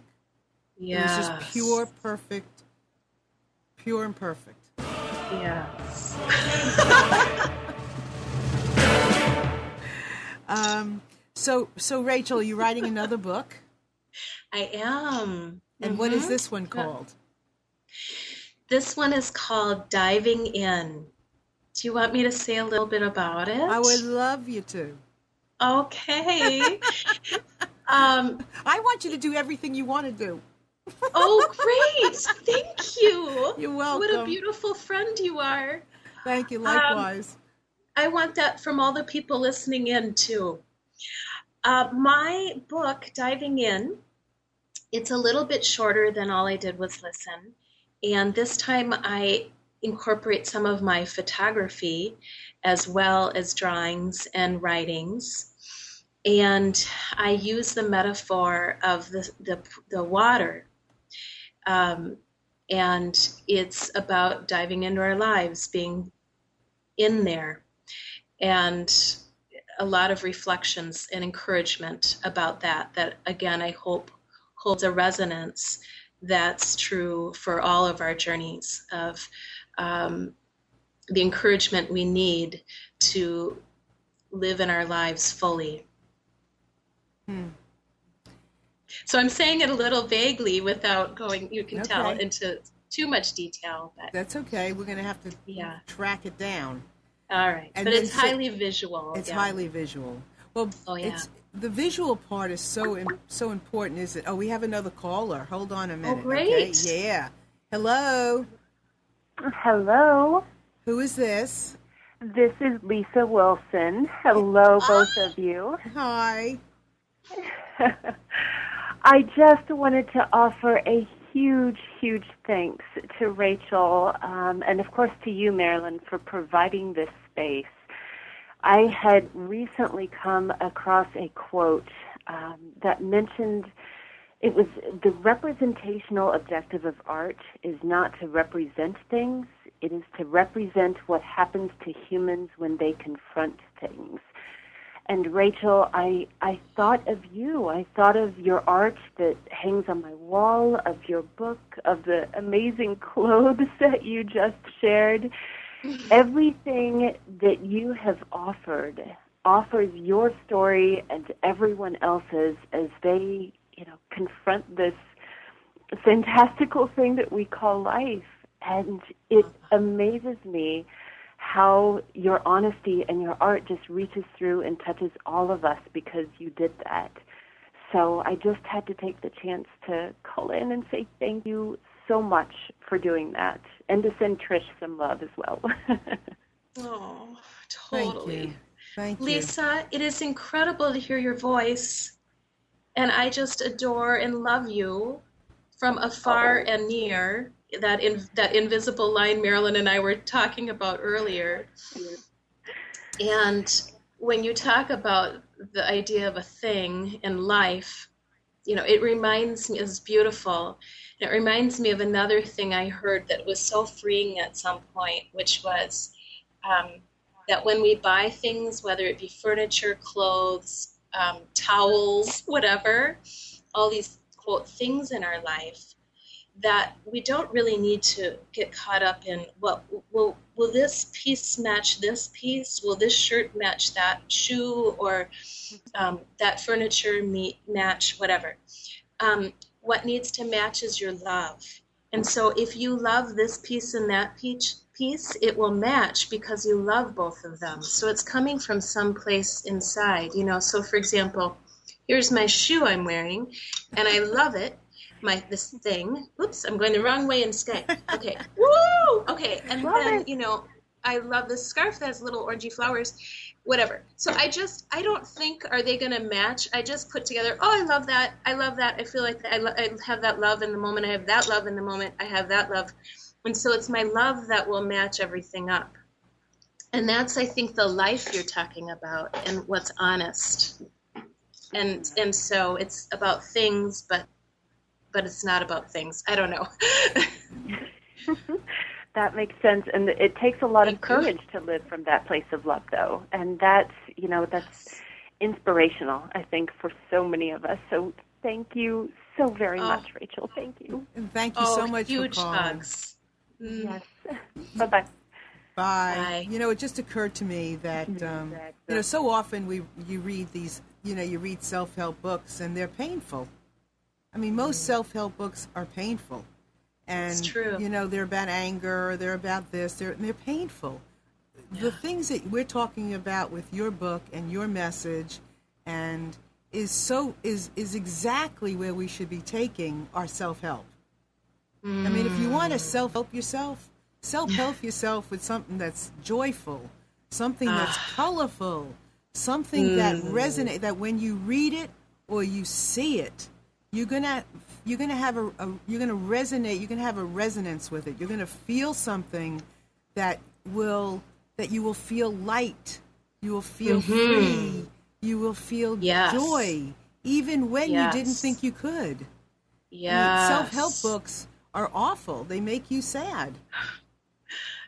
Yes. It was just pure, perfect, pure and perfect. Yes. So Rachel, you're writing another book? I am. And what is this one called? This one is called Diving In. Do you want me to say a little bit about it? I would love you to. Okay. I want you to do everything you want to do. Oh, great. Thank you. You're welcome. What a beautiful friend you are. Thank you. Likewise. I want that from all the people listening in, too. My book, Diving In, it's a little bit shorter than All I Did Was Listen. And this time I incorporate some of my photography as well as drawings and writings. And I use the metaphor of the water. And it's about diving into our lives, being in there. And a lot of reflections and encouragement about that again, I hope holds a resonance that's true for all of our journeys of the encouragement we need to live in our lives fully. So I'm saying it a little vaguely without going, you can tell, into too much detail. But that's okay. We're going to have to track it down. All right. But it's highly visual. It's highly visual. Well, the visual part is so important, is it? Oh, we have another caller. Hold on a minute. Oh, great. Okay? Yeah. Hello. Hello. Who is this? This is Lisa Wilson. Hello, both of you. Hi. I just wanted to offer a huge, huge thanks to Rachel and, of course, to you, Marilyn, for providing this space. I had recently come across a quote that mentioned it was the representational objective of art is not to represent things, it is to represent what happens to humans when they confront things. And Rachel, I thought of you. I thought of your art that hangs on my wall, of your book, of the amazing clothes that you just shared. Everything that you have offers your story and everyone else's as they, confront this fantastical thing that we call life. And it amazes me how your honesty and your art just reaches through and touches all of us because you did that. So I just had to take the chance to call in and say thank you so much for doing that, and to send Trish some love as well. Oh, totally. Thank you. Lisa, it is incredible to hear your voice, and I just adore and love you from afar and near. That invisible line Marilyn and I were talking about earlier. And when you talk about the idea of a thing in life, it reminds me, it's beautiful. It reminds me of another thing I heard that was so freeing at some point, which was that when we buy things, whether it be furniture, clothes, towels, whatever, all these, quote, things in our life, that we don't really need to get caught up in, will this piece match this piece? Will this shirt match that shoe? Or that furniture match whatever? What needs to match is your love. And so if you love this piece and that piece, it will match because you love both of them. So it's coming from some place inside, So for example, here's my shoe I'm wearing, and I love it. This thing. Oops, I'm going the wrong way in Skype. Okay. Woo! Okay, and then, I love this scarf that has little orangey flowers, whatever. So I don't think, are they going to match? I just put together, I love that. I feel like I have that love in the moment. I have that love in the moment. I have that love. And so it's my love that will match everything up. And that's, I think, the life you're talking about and what's honest. And so it's about things, but it's not about things. I don't know. That makes sense. And it takes a lot of courage to live from that place of love, though. And that's inspirational, I think, for so many of us. So thank you so very Oh. much, Rachel. Thank you. And thank you so much for Huge calling. hugs. Yes. Bye-bye. Bye. Bye. You know, it just occurred to me that you know, so often you read these, you know, you read self-help books and they're painful. I mean, most self-help books are painful, and It's true. you know, they're about anger, they're about this, they're painful. The things that we're talking about with your book and your message, and is exactly where we should be taking our self-help. I mean, if you want to self-help yourself with something that's joyful, something that's colorful, something that resonates, that when you read it or you see it, you're gonna have you're gonna resonate. You're gonna have a resonance with it. You're gonna feel something that you will feel light. You will feel free. You will feel Yes. joy, even when you didn't Yes. think you could. Yes. I mean, self-help books are awful. They make you sad.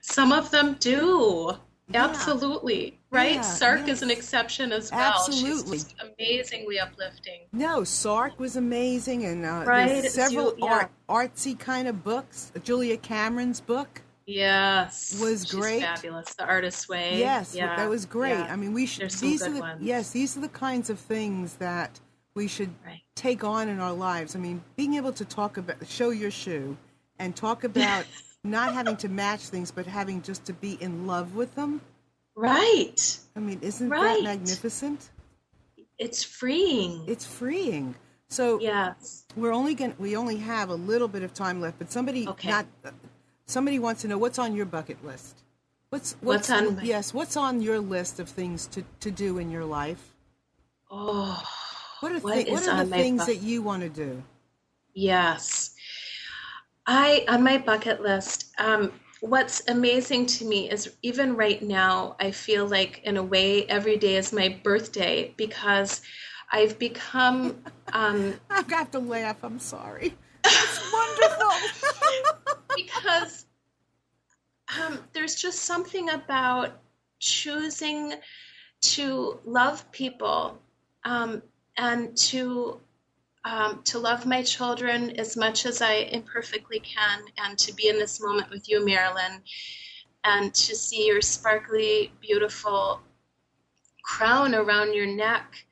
Some of them do. Yeah. Absolutely. Right? Yeah, Sark yes. is an exception as well. Absolutely. She's just amazingly uplifting. No, Sark was amazing, and Right, there's it's several yeah. artsy kind of books. Julia Cameron's book. Yes. Was She's great. fabulous. The Artist's Way. Yes, Yeah. that was great. Yeah. I mean, we should. There's some These are good the ones. these are the kinds of things that we should Right. take on in our lives. I mean, being able to talk about, show your shoe, and talk about not having to match things, but having just to be in love with them. Right. I mean, isn't that Right. magnificent? It's freeing. It's freeing. So Yes. we only have a little bit of time left, but somebody Okay. somebody wants to know what's on your bucket list. What's on my- what's on your list of things to do in your life? Oh, What are What what is are on the my things bu- that you want to do? yes. On my bucket list, what's amazing to me is even right now, I feel like in a way every day is my birthday because I've become, I have to laugh. I'm sorry. It's wonderful. because there's just something about choosing to love people and to love my children as much as I imperfectly can, and to be in this moment with you, Marilyn, and to see your sparkly, beautiful crown around your neck,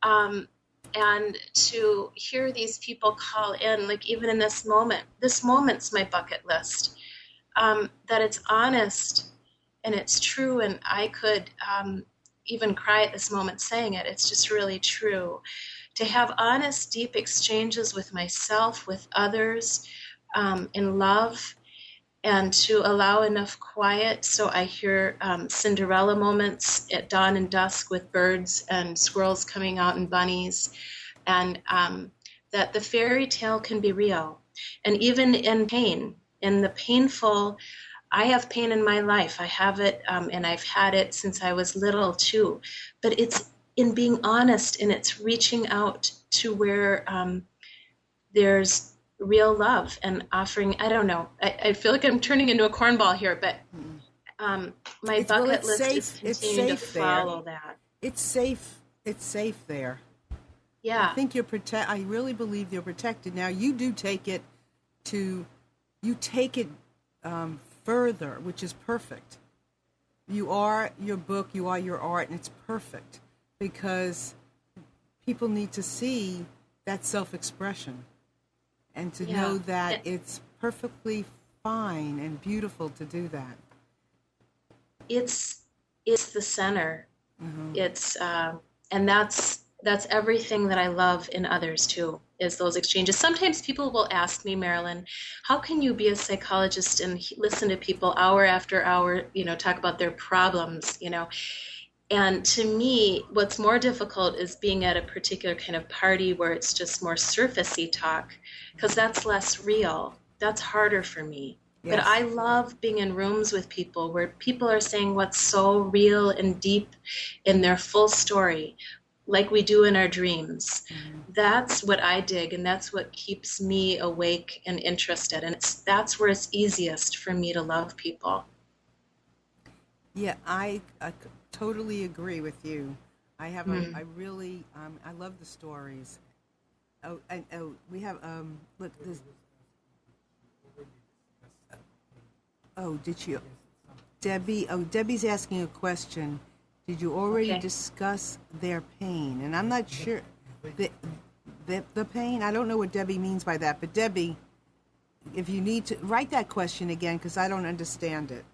and to hear these people call in, like even in this moment's my bucket list, that it's honest and it's true, and I could even cry at this moment saying it. It's just really true. To have honest, deep exchanges with myself, with others, in love, and to allow enough quiet so I hear Cinderella moments at dawn and dusk with birds and squirrels coming out and bunnies, and that the fairy tale can be real. And even in pain, in the painful, I have pain in my life. I have it, and I've had it since I was little too. But it's in being honest, and it's reaching out to where there's real love and offering. I don't know. I feel like I'm turning into a cornball here, but my bucket list is continuing to follow that. It's safe. It's safe there. Yeah. I think I really believe you're protected. Now you do take it further, which is perfect. You are your book, you are your art, and it's perfect because people need to see that self-expression and to know that it's perfectly fine and beautiful to do that. It's the center. Mm-hmm. It's and that's everything that I love in others too, is those exchanges. Sometimes people will ask me, Marilyn, how can you be a psychologist and listen to people hour after hour, talk about their problems, And to me, what's more difficult is being at a particular kind of party where it's just more surfacey talk, because that's less real. That's harder for me. Yes. But I love being in rooms with people where people are saying what's so real and deep in their full story, like we do in our dreams. Mm-hmm. That's what I dig, and that's what keeps me awake and interested. And that's where it's easiest for me to love people. Yeah, I totally agree with you. I have I really I love the stories. Oh, and we have look this. Oh, did you, Debbie? Oh, Debbie's asking a question. Did you already discuss their pain? And I'm not sure the pain. I don't know what Debbie means by that. But Debbie, if you need to write that question again, because I don't understand it.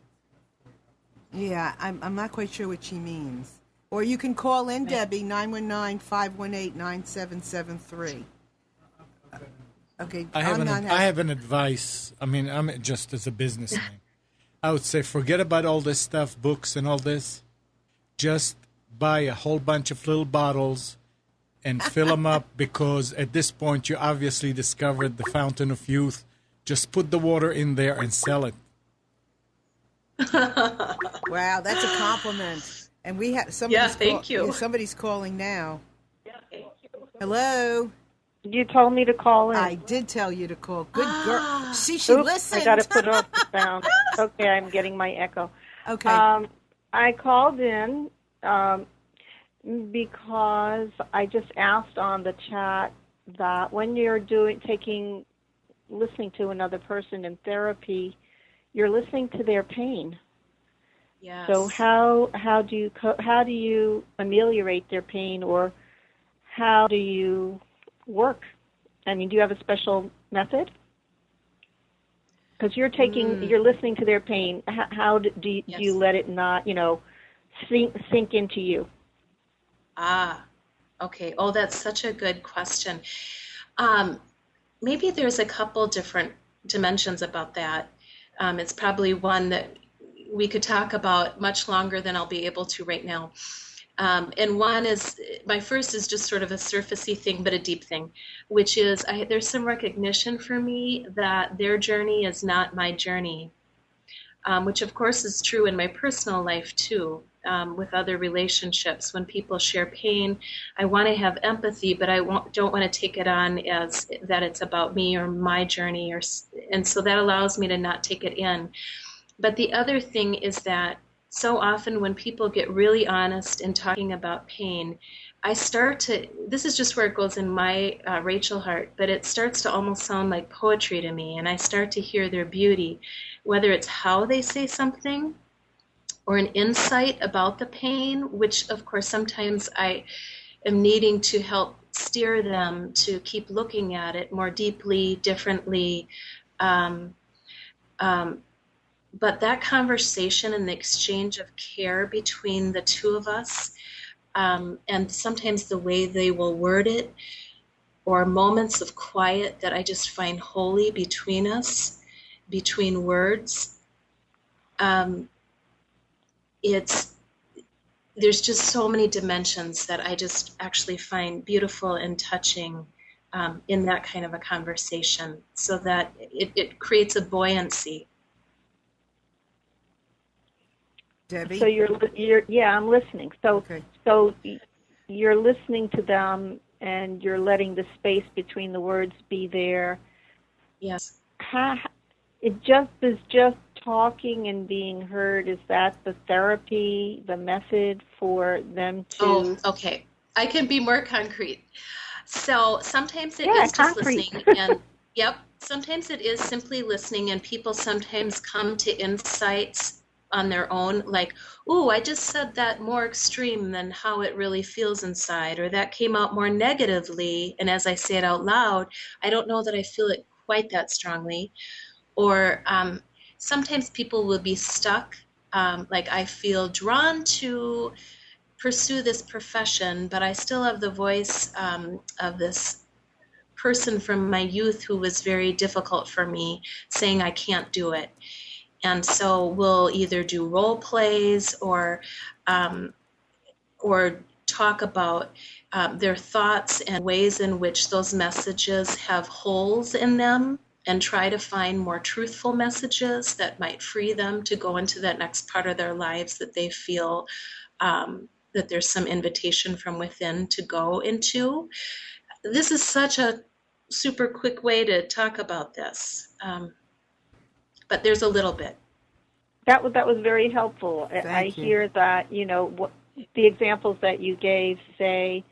Yeah, I'm not quite sure what she means. Or you can call in, Debbie, 919-518-9773. Okay, I have an advice. I mean, I'm just as a businessman. I would say forget about all this stuff, books and all this. Just buy a whole bunch of little bottles and fill them up, because at this point you obviously discovered the fountain of youth. Just put the water in there and sell it. Wow, that's a compliment. And we have somebody's thank you. Somebody's calling now. Yeah, thank you. Hello. You told me to call in. I did tell you to call. Good girl. See, she listened. I got to put off the sound. Okay, I'm getting my echo. Okay. I called in because I just asked on the chat that when you're listening to another person in therapy, you're listening to their pain. Yes. So how do you ameliorate their pain, or how do you work? I mean, do you have a special method? Because you're listening to their pain. How do you let it not, sink into you? Okay. Oh, that's such a good question. Maybe there's a couple different dimensions about that. It's probably one that we could talk about much longer than I'll be able to right now. And one is, my first is just sort of a surfacey thing, but a deep thing, which is there's some recognition for me that their journey is not my journey, which of course is true in my personal life too, with other relationships. When people share pain, I want to have empathy, but I don't want to take it on as that it's about me or my journey, and so that allows me to not take it in. But the other thing is that so often when people get really honest in talking about pain, this is just where it goes in my Rachel heart, but it starts to almost sound like poetry to me, and I start to hear their beauty, whether it's how they say something or an insight about the pain, which of course sometimes I am needing to help steer them to keep looking at it more deeply, differently. But that conversation and the exchange of care between the two of us, and sometimes the way they will word it, or moments of quiet that I just find holy between us, between words, there's just so many dimensions that I just actually find beautiful and touching in that kind of a conversation, so that it creates a buoyancy. Debbie? So I'm listening. So you're listening to them, and you're letting the space between the words be there. Yes. Is just talking and being heard. Is that the therapy, the method for them to? Oh, okay. I can be more concrete. So sometimes it is just listening, and sometimes it is simply listening, and people sometimes come to insights on their own, like, ooh, I just said that more extreme than how it really feels inside, or that came out more negatively, and as I say it out loud, I don't know that I feel it quite that strongly. Or sometimes people will be stuck, like I feel drawn to pursue this profession, but I still have the voice of this person from my youth who was very difficult for me, saying I can't do it. And so we'll either do role plays or talk about their thoughts and ways in which those messages have holes in them, and try to find more truthful messages that might free them to go into that next part of their lives that they feel that there's some invitation from within to go into. This is such a super quick way to talk about this. But there's a little bit. That was very helpful. I hear that, the examples that you gave say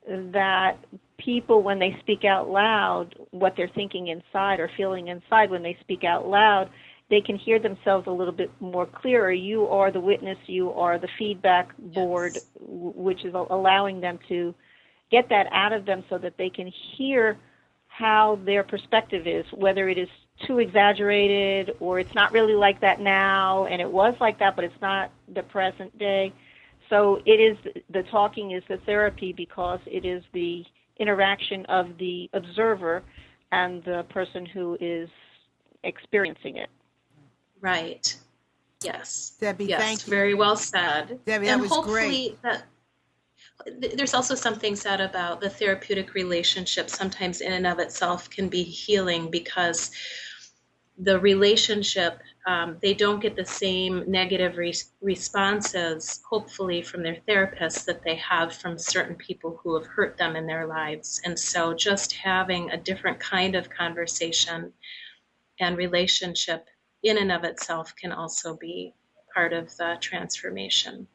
that people, when they speak out loud, what they're thinking inside or feeling inside when they speak out loud, they can hear themselves a little bit more clearer. You are the witness, you are the feedback board, Yes. which is allowing them to get that out of them so that they can hear how their perspective is, whether it is too exaggerated or it's not really like that now and it was like that but it's not the present day. So it is, the talking is the therapy because it is the interaction of the observer and the person who is experiencing it. Right. Yes. Debbie, yes, thank you. very well said. Debbie, that and was hopefully great. there's also something said about the therapeutic relationship sometimes in and of itself can be healing because the relationship, they don't get the same negative responses, hopefully, from their therapists that they have from certain people who have hurt them in their lives. And so just having a different kind of conversation and relationship in and of itself can also be part of the transformation.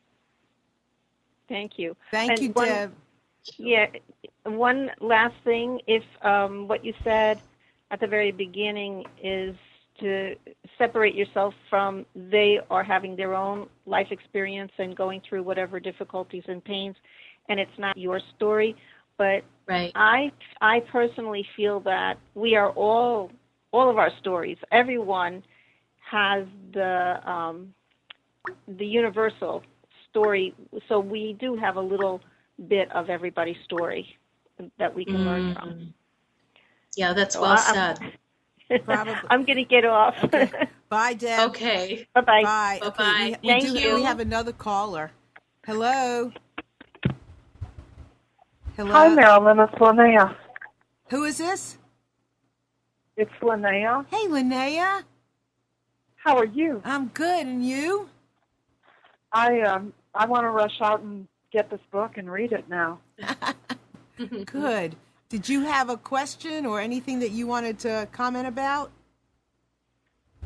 Thank you. Thank you, Deb. Yeah, one last thing. If what you said at the very beginning is to separate yourself from they are having their own life experience and going through whatever difficulties and pains, and it's not your story. But right. I personally feel that we are all of our stories. Everyone has the universal story, so we do have a little bit of everybody's story that we can learn from. Yeah, that's well said. Probably. I'm going to get off. Okay. Bye, Deb. Okay. Bye-bye. Bye. Bye-bye. We Thank you. We have another caller. Hello. Hello. Hi, Marilyn. It's Linnea. Who is this? It's Linnea. Hey, Linnea. How are you? I'm good, and you? I want to rush out and get this book and read it now. Good. Did you have a question or anything that you wanted to comment about?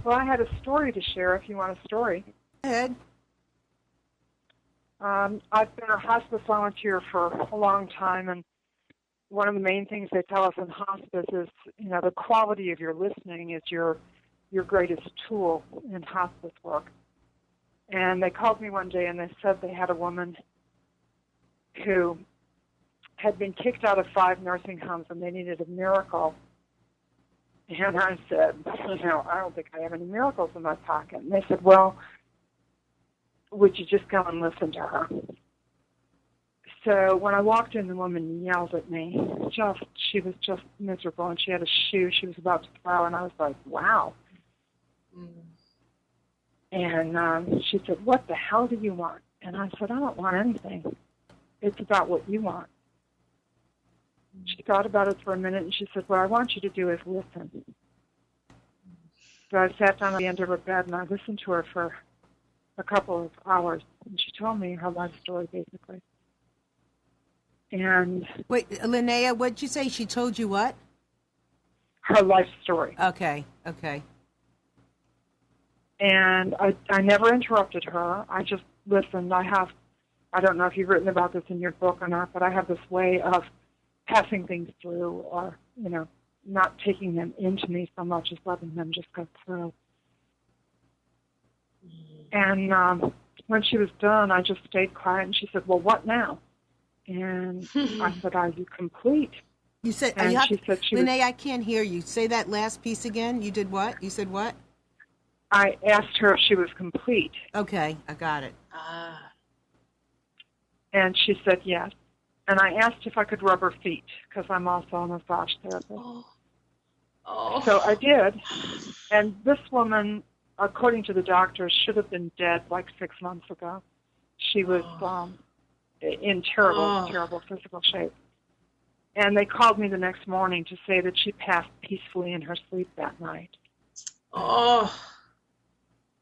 Well, I had a story to share if you want a story. Go ahead. I've been a hospice volunteer for a long time, and one of the main things they tell us in hospice is, the quality of your listening is your greatest tool in hospice work. And they called me one day and they said they had a woman who had been kicked out of 5 nursing homes and they needed a miracle. And I said, I don't think I have any miracles in my pocket. And they said, well, would you just go and listen to her? So when I walked in, the woman yelled at me. She was just miserable, and she had a shoe she was about to throw, and I was like, wow. And she said, what the hell do you want? And I said, I don't want anything. It's about what you want. She thought about it for a minute, and she said, what I want you to do is listen. So I sat down at the end of her bed, and I listened to her for a couple of hours, and she told me her life story, basically. And wait, Linnea, what did you say? She told you what? Her life story. Okay. And I never interrupted her. I just listened. I don't know if you've written about this in your book or not, but I have this way of passing things through or, not taking them into me so much as letting them just go through. And when she was done, I just stayed quiet, and she said, well, what now? And I said, are you complete? You said, she said she Linnea, I can't hear you. Say that last piece again. You did what? You said what? I asked her if she was complete. Okay, I got it. And she said yes. And I asked if I could rub her feet, because I'm also a massage therapist. Oh. So I did. And this woman, according to the doctors, should have been dead like 6 months ago. She was in terrible physical shape. And they called me the next morning to say that she passed peacefully in her sleep that night. Oh.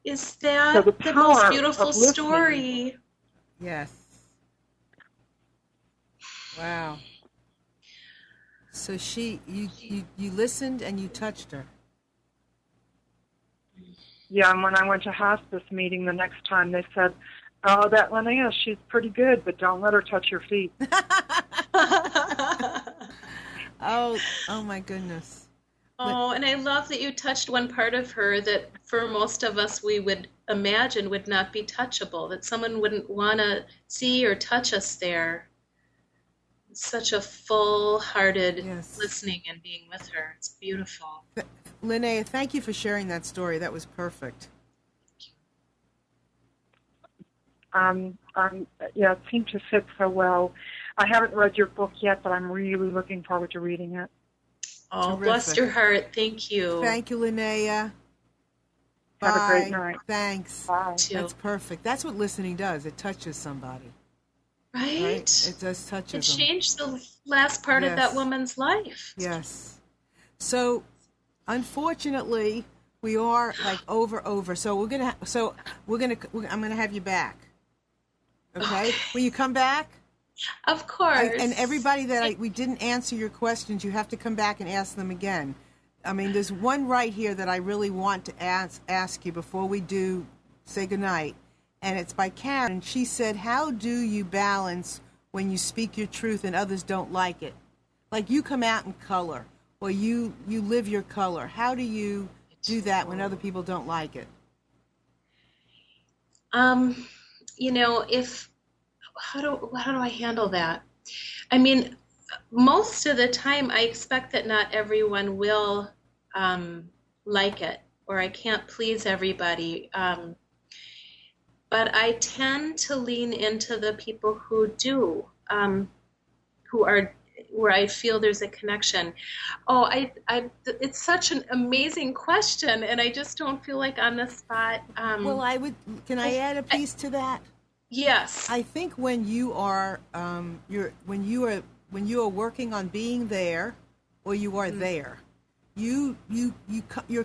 Is that so the most beautiful story? Yes. Wow. So you listened and you touched her. Yeah, and when I went to hospice meeting the next time, they said Oh, that Linnea, she's pretty good, but don't let her touch your feet. Oh my goodness. Oh, and I love that you touched one part of her that for most of us we would imagine would not be touchable, that someone wouldn't want to see or touch us there. Such a full-hearted listening and being with her. It's beautiful. Linnea, thank you for sharing that story. That was perfect. Yeah, it seemed to fit so well. I haven't read your book yet, but I'm really looking forward to reading it. Oh, Terrific. Bless your heart. Thank you. Thank you, Linnea. Bye. Have a great night. Thanks. Bye. That's perfect. That's what listening does. It touches somebody. Right? It does touch them. It changed the last part of that woman's life. Yes. So, unfortunately, we are like over. So I'm gonna have you back. Okay? Will you come back? Of course. And everybody that we didn't answer your questions, you have to come back and ask them again. I mean, there's one right here that I really want to ask you before we do say goodnight. And it's by Karen. And she said, how do you balance when you speak your truth and others don't like it? Like you come out in color, or you live your color. How do you do that when other people don't like it? How do I handle that? I mean, most of the time I expect that not everyone will like it, or I can't please everybody. But I tend to lean into the people who do, who are where I feel there's a connection. Oh, it's such an amazing question, and I just don't feel like on the spot. Well, can I add a piece to that? Yes. I think when you are when you are working on being there, or you are there, you're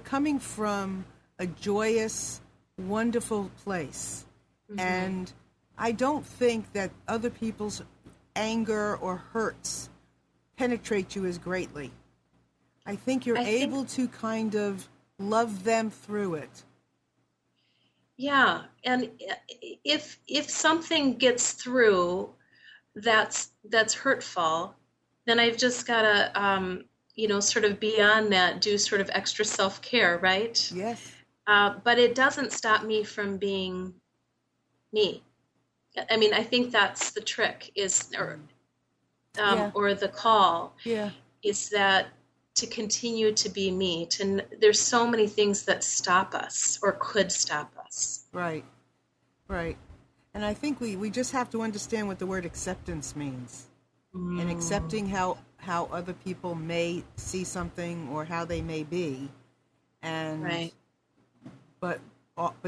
coming from a joyous, wonderful place. Mm-hmm. And I don't think that other people's anger or hurts penetrate you as greatly. I think you're able to kind of love them through it. Yeah, and if something gets through that's hurtful, then I've just got to sort of beyond that do sort of extra self-care, right? Yes. But it doesn't stop me from being me. I mean, I think that's the trick or the call. Yeah. Is that to continue to be me. There's so many things that stop us or could stop us. Right. And I think we just have to understand what the word acceptance means. And accepting how other people may see something or how they may be. And right. But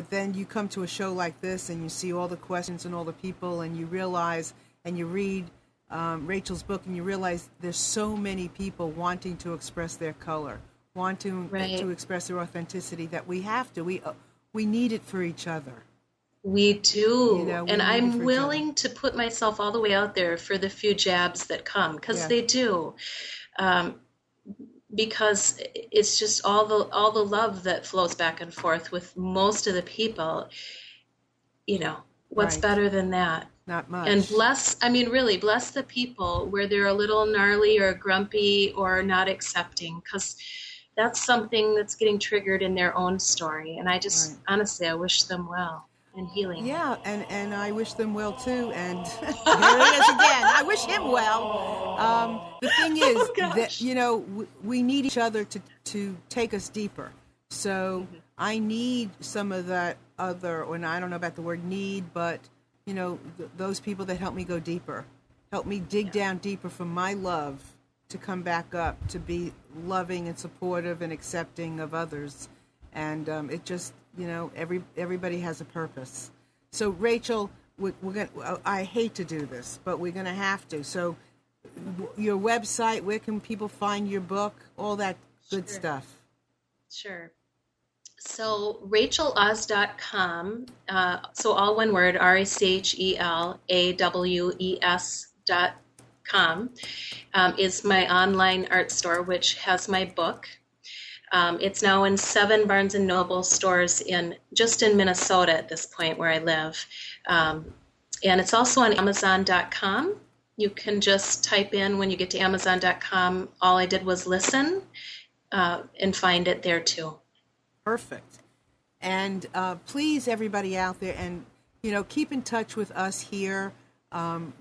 then you come to a show like this and you see all the questions and all the people, and you realize, and you read Rachel's book, and you realize there's so many people wanting to express their color, wanting to express their authenticity, that we have to. We need it for each other. We do. And I'm willing to put myself all the way out there for the few jabs that come, because they do. Because it's just all the love that flows back and forth with most of the people. What's better than that? Not much. And bless the people where they're a little gnarly or grumpy or not accepting, because that's something that's getting triggered in their own story. And I just, honestly, I wish them well and healing. Yeah, and I wish them well too. And here it is again. I wish him well. The thing is that, we need each other to take us deeper. So I need some of that other, or I don't know about the word need, but, those people that help me go deeper, help me dig down deeper from my love to come back up, to be loving and supportive and accepting of others. And it just, everybody has a purpose. So, Rachel, I hate to do this, but we're going to have to. So, your website, where can people find your book, all that good stuff? Sure. So, RachelAwes.com, so all one word, RachelAwes.com, is my online art store, which has my book. It's now in 7 Barnes & Noble stores in Minnesota at this point where I live. And it's also on Amazon.com. You can just type in, when you get to Amazon.com, all I did was listen, and find it there too. Perfect. And please, everybody out there, and keep in touch with us here.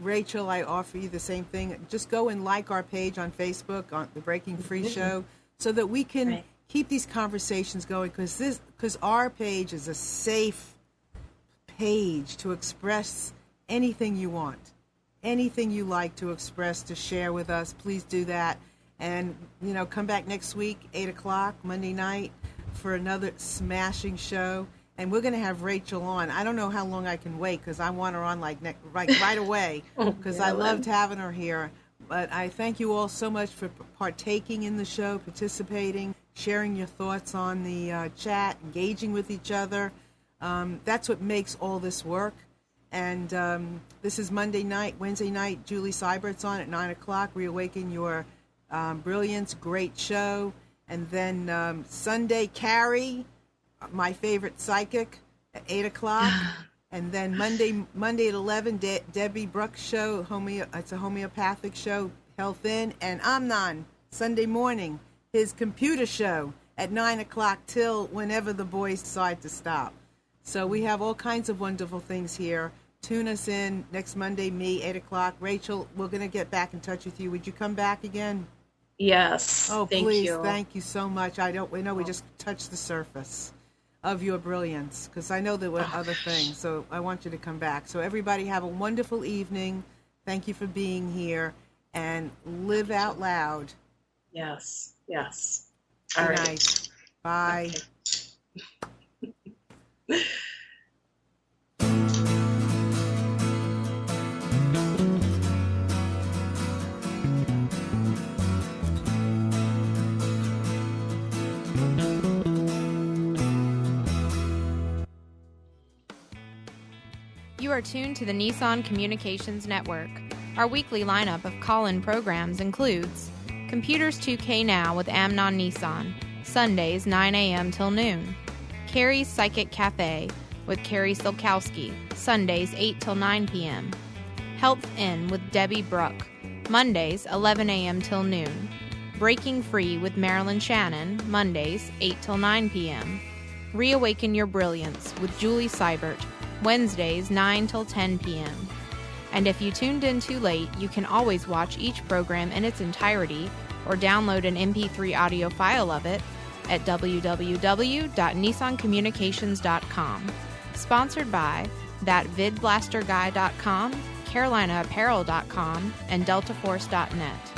Rachel, I offer you the same thing. Just go and like our page on Facebook, on the Breaking Free Show, so that we can keep these conversations going, because our page is a safe page to express anything you want, anything you like to express, to share with us. Please do that. And, come back next week, 8 o'clock, Monday night, for another smashing show. And we're going to have Rachel on. I don't know how long I can wait, because I want her on right away, because I loved having her here. But I thank you all so much for partaking in the show, participating, sharing your thoughts on the chat, engaging with each other. That's what makes all this work. And this is Monday night. Wednesday night, Julie Seibert's on at 9 o'clock. Reawaken Your Brilliance. Great show. And then Sunday, Carrie, my favorite psychic, at 8 o'clock. And then Monday at 11, Debbie Brooks' show. It's a homeopathic show, Health In. And Amnon, Sunday morning, his computer show at 9 o'clock till whenever the boys decide to stop. So we have all kinds of wonderful things here. Tune us in next Monday, me, 8 o'clock. Rachel, we're going to get back in touch with you. Would you come back again? Yes. Oh, thank please. you. Thank you so much. We know we just touched the surface of your brilliance, because I know there were other things. So I want you to come back. So everybody have a wonderful evening. Thank you for being here, and live out loud. Yes. Yes. Good All right. night. Bye. Okay. You are tuned to the Nissan Communications Network. Our weekly lineup of call-in programs includes Computers 2K Now with Amnon Nissan, Sundays 9 a.m. till noon. Carrie's Psychic Cafe with Carrie Silkowski, Sundays 8 till 9 p.m. Health In with Debbie Bruck, Mondays 11 a.m. till noon. Breaking Free with Marilyn Shannon, Mondays 8 till 9 p.m. Reawaken Your Brilliance with Julie Seibert, Wednesdays 9 till 10 p.m. And if you tuned in too late, you can always watch each program in its entirety or download an MP3 audio file of it at www.nissancommunications.com. Sponsored by thatvidblasterguy.com, carolinaapparel.com, and deltaforce.net.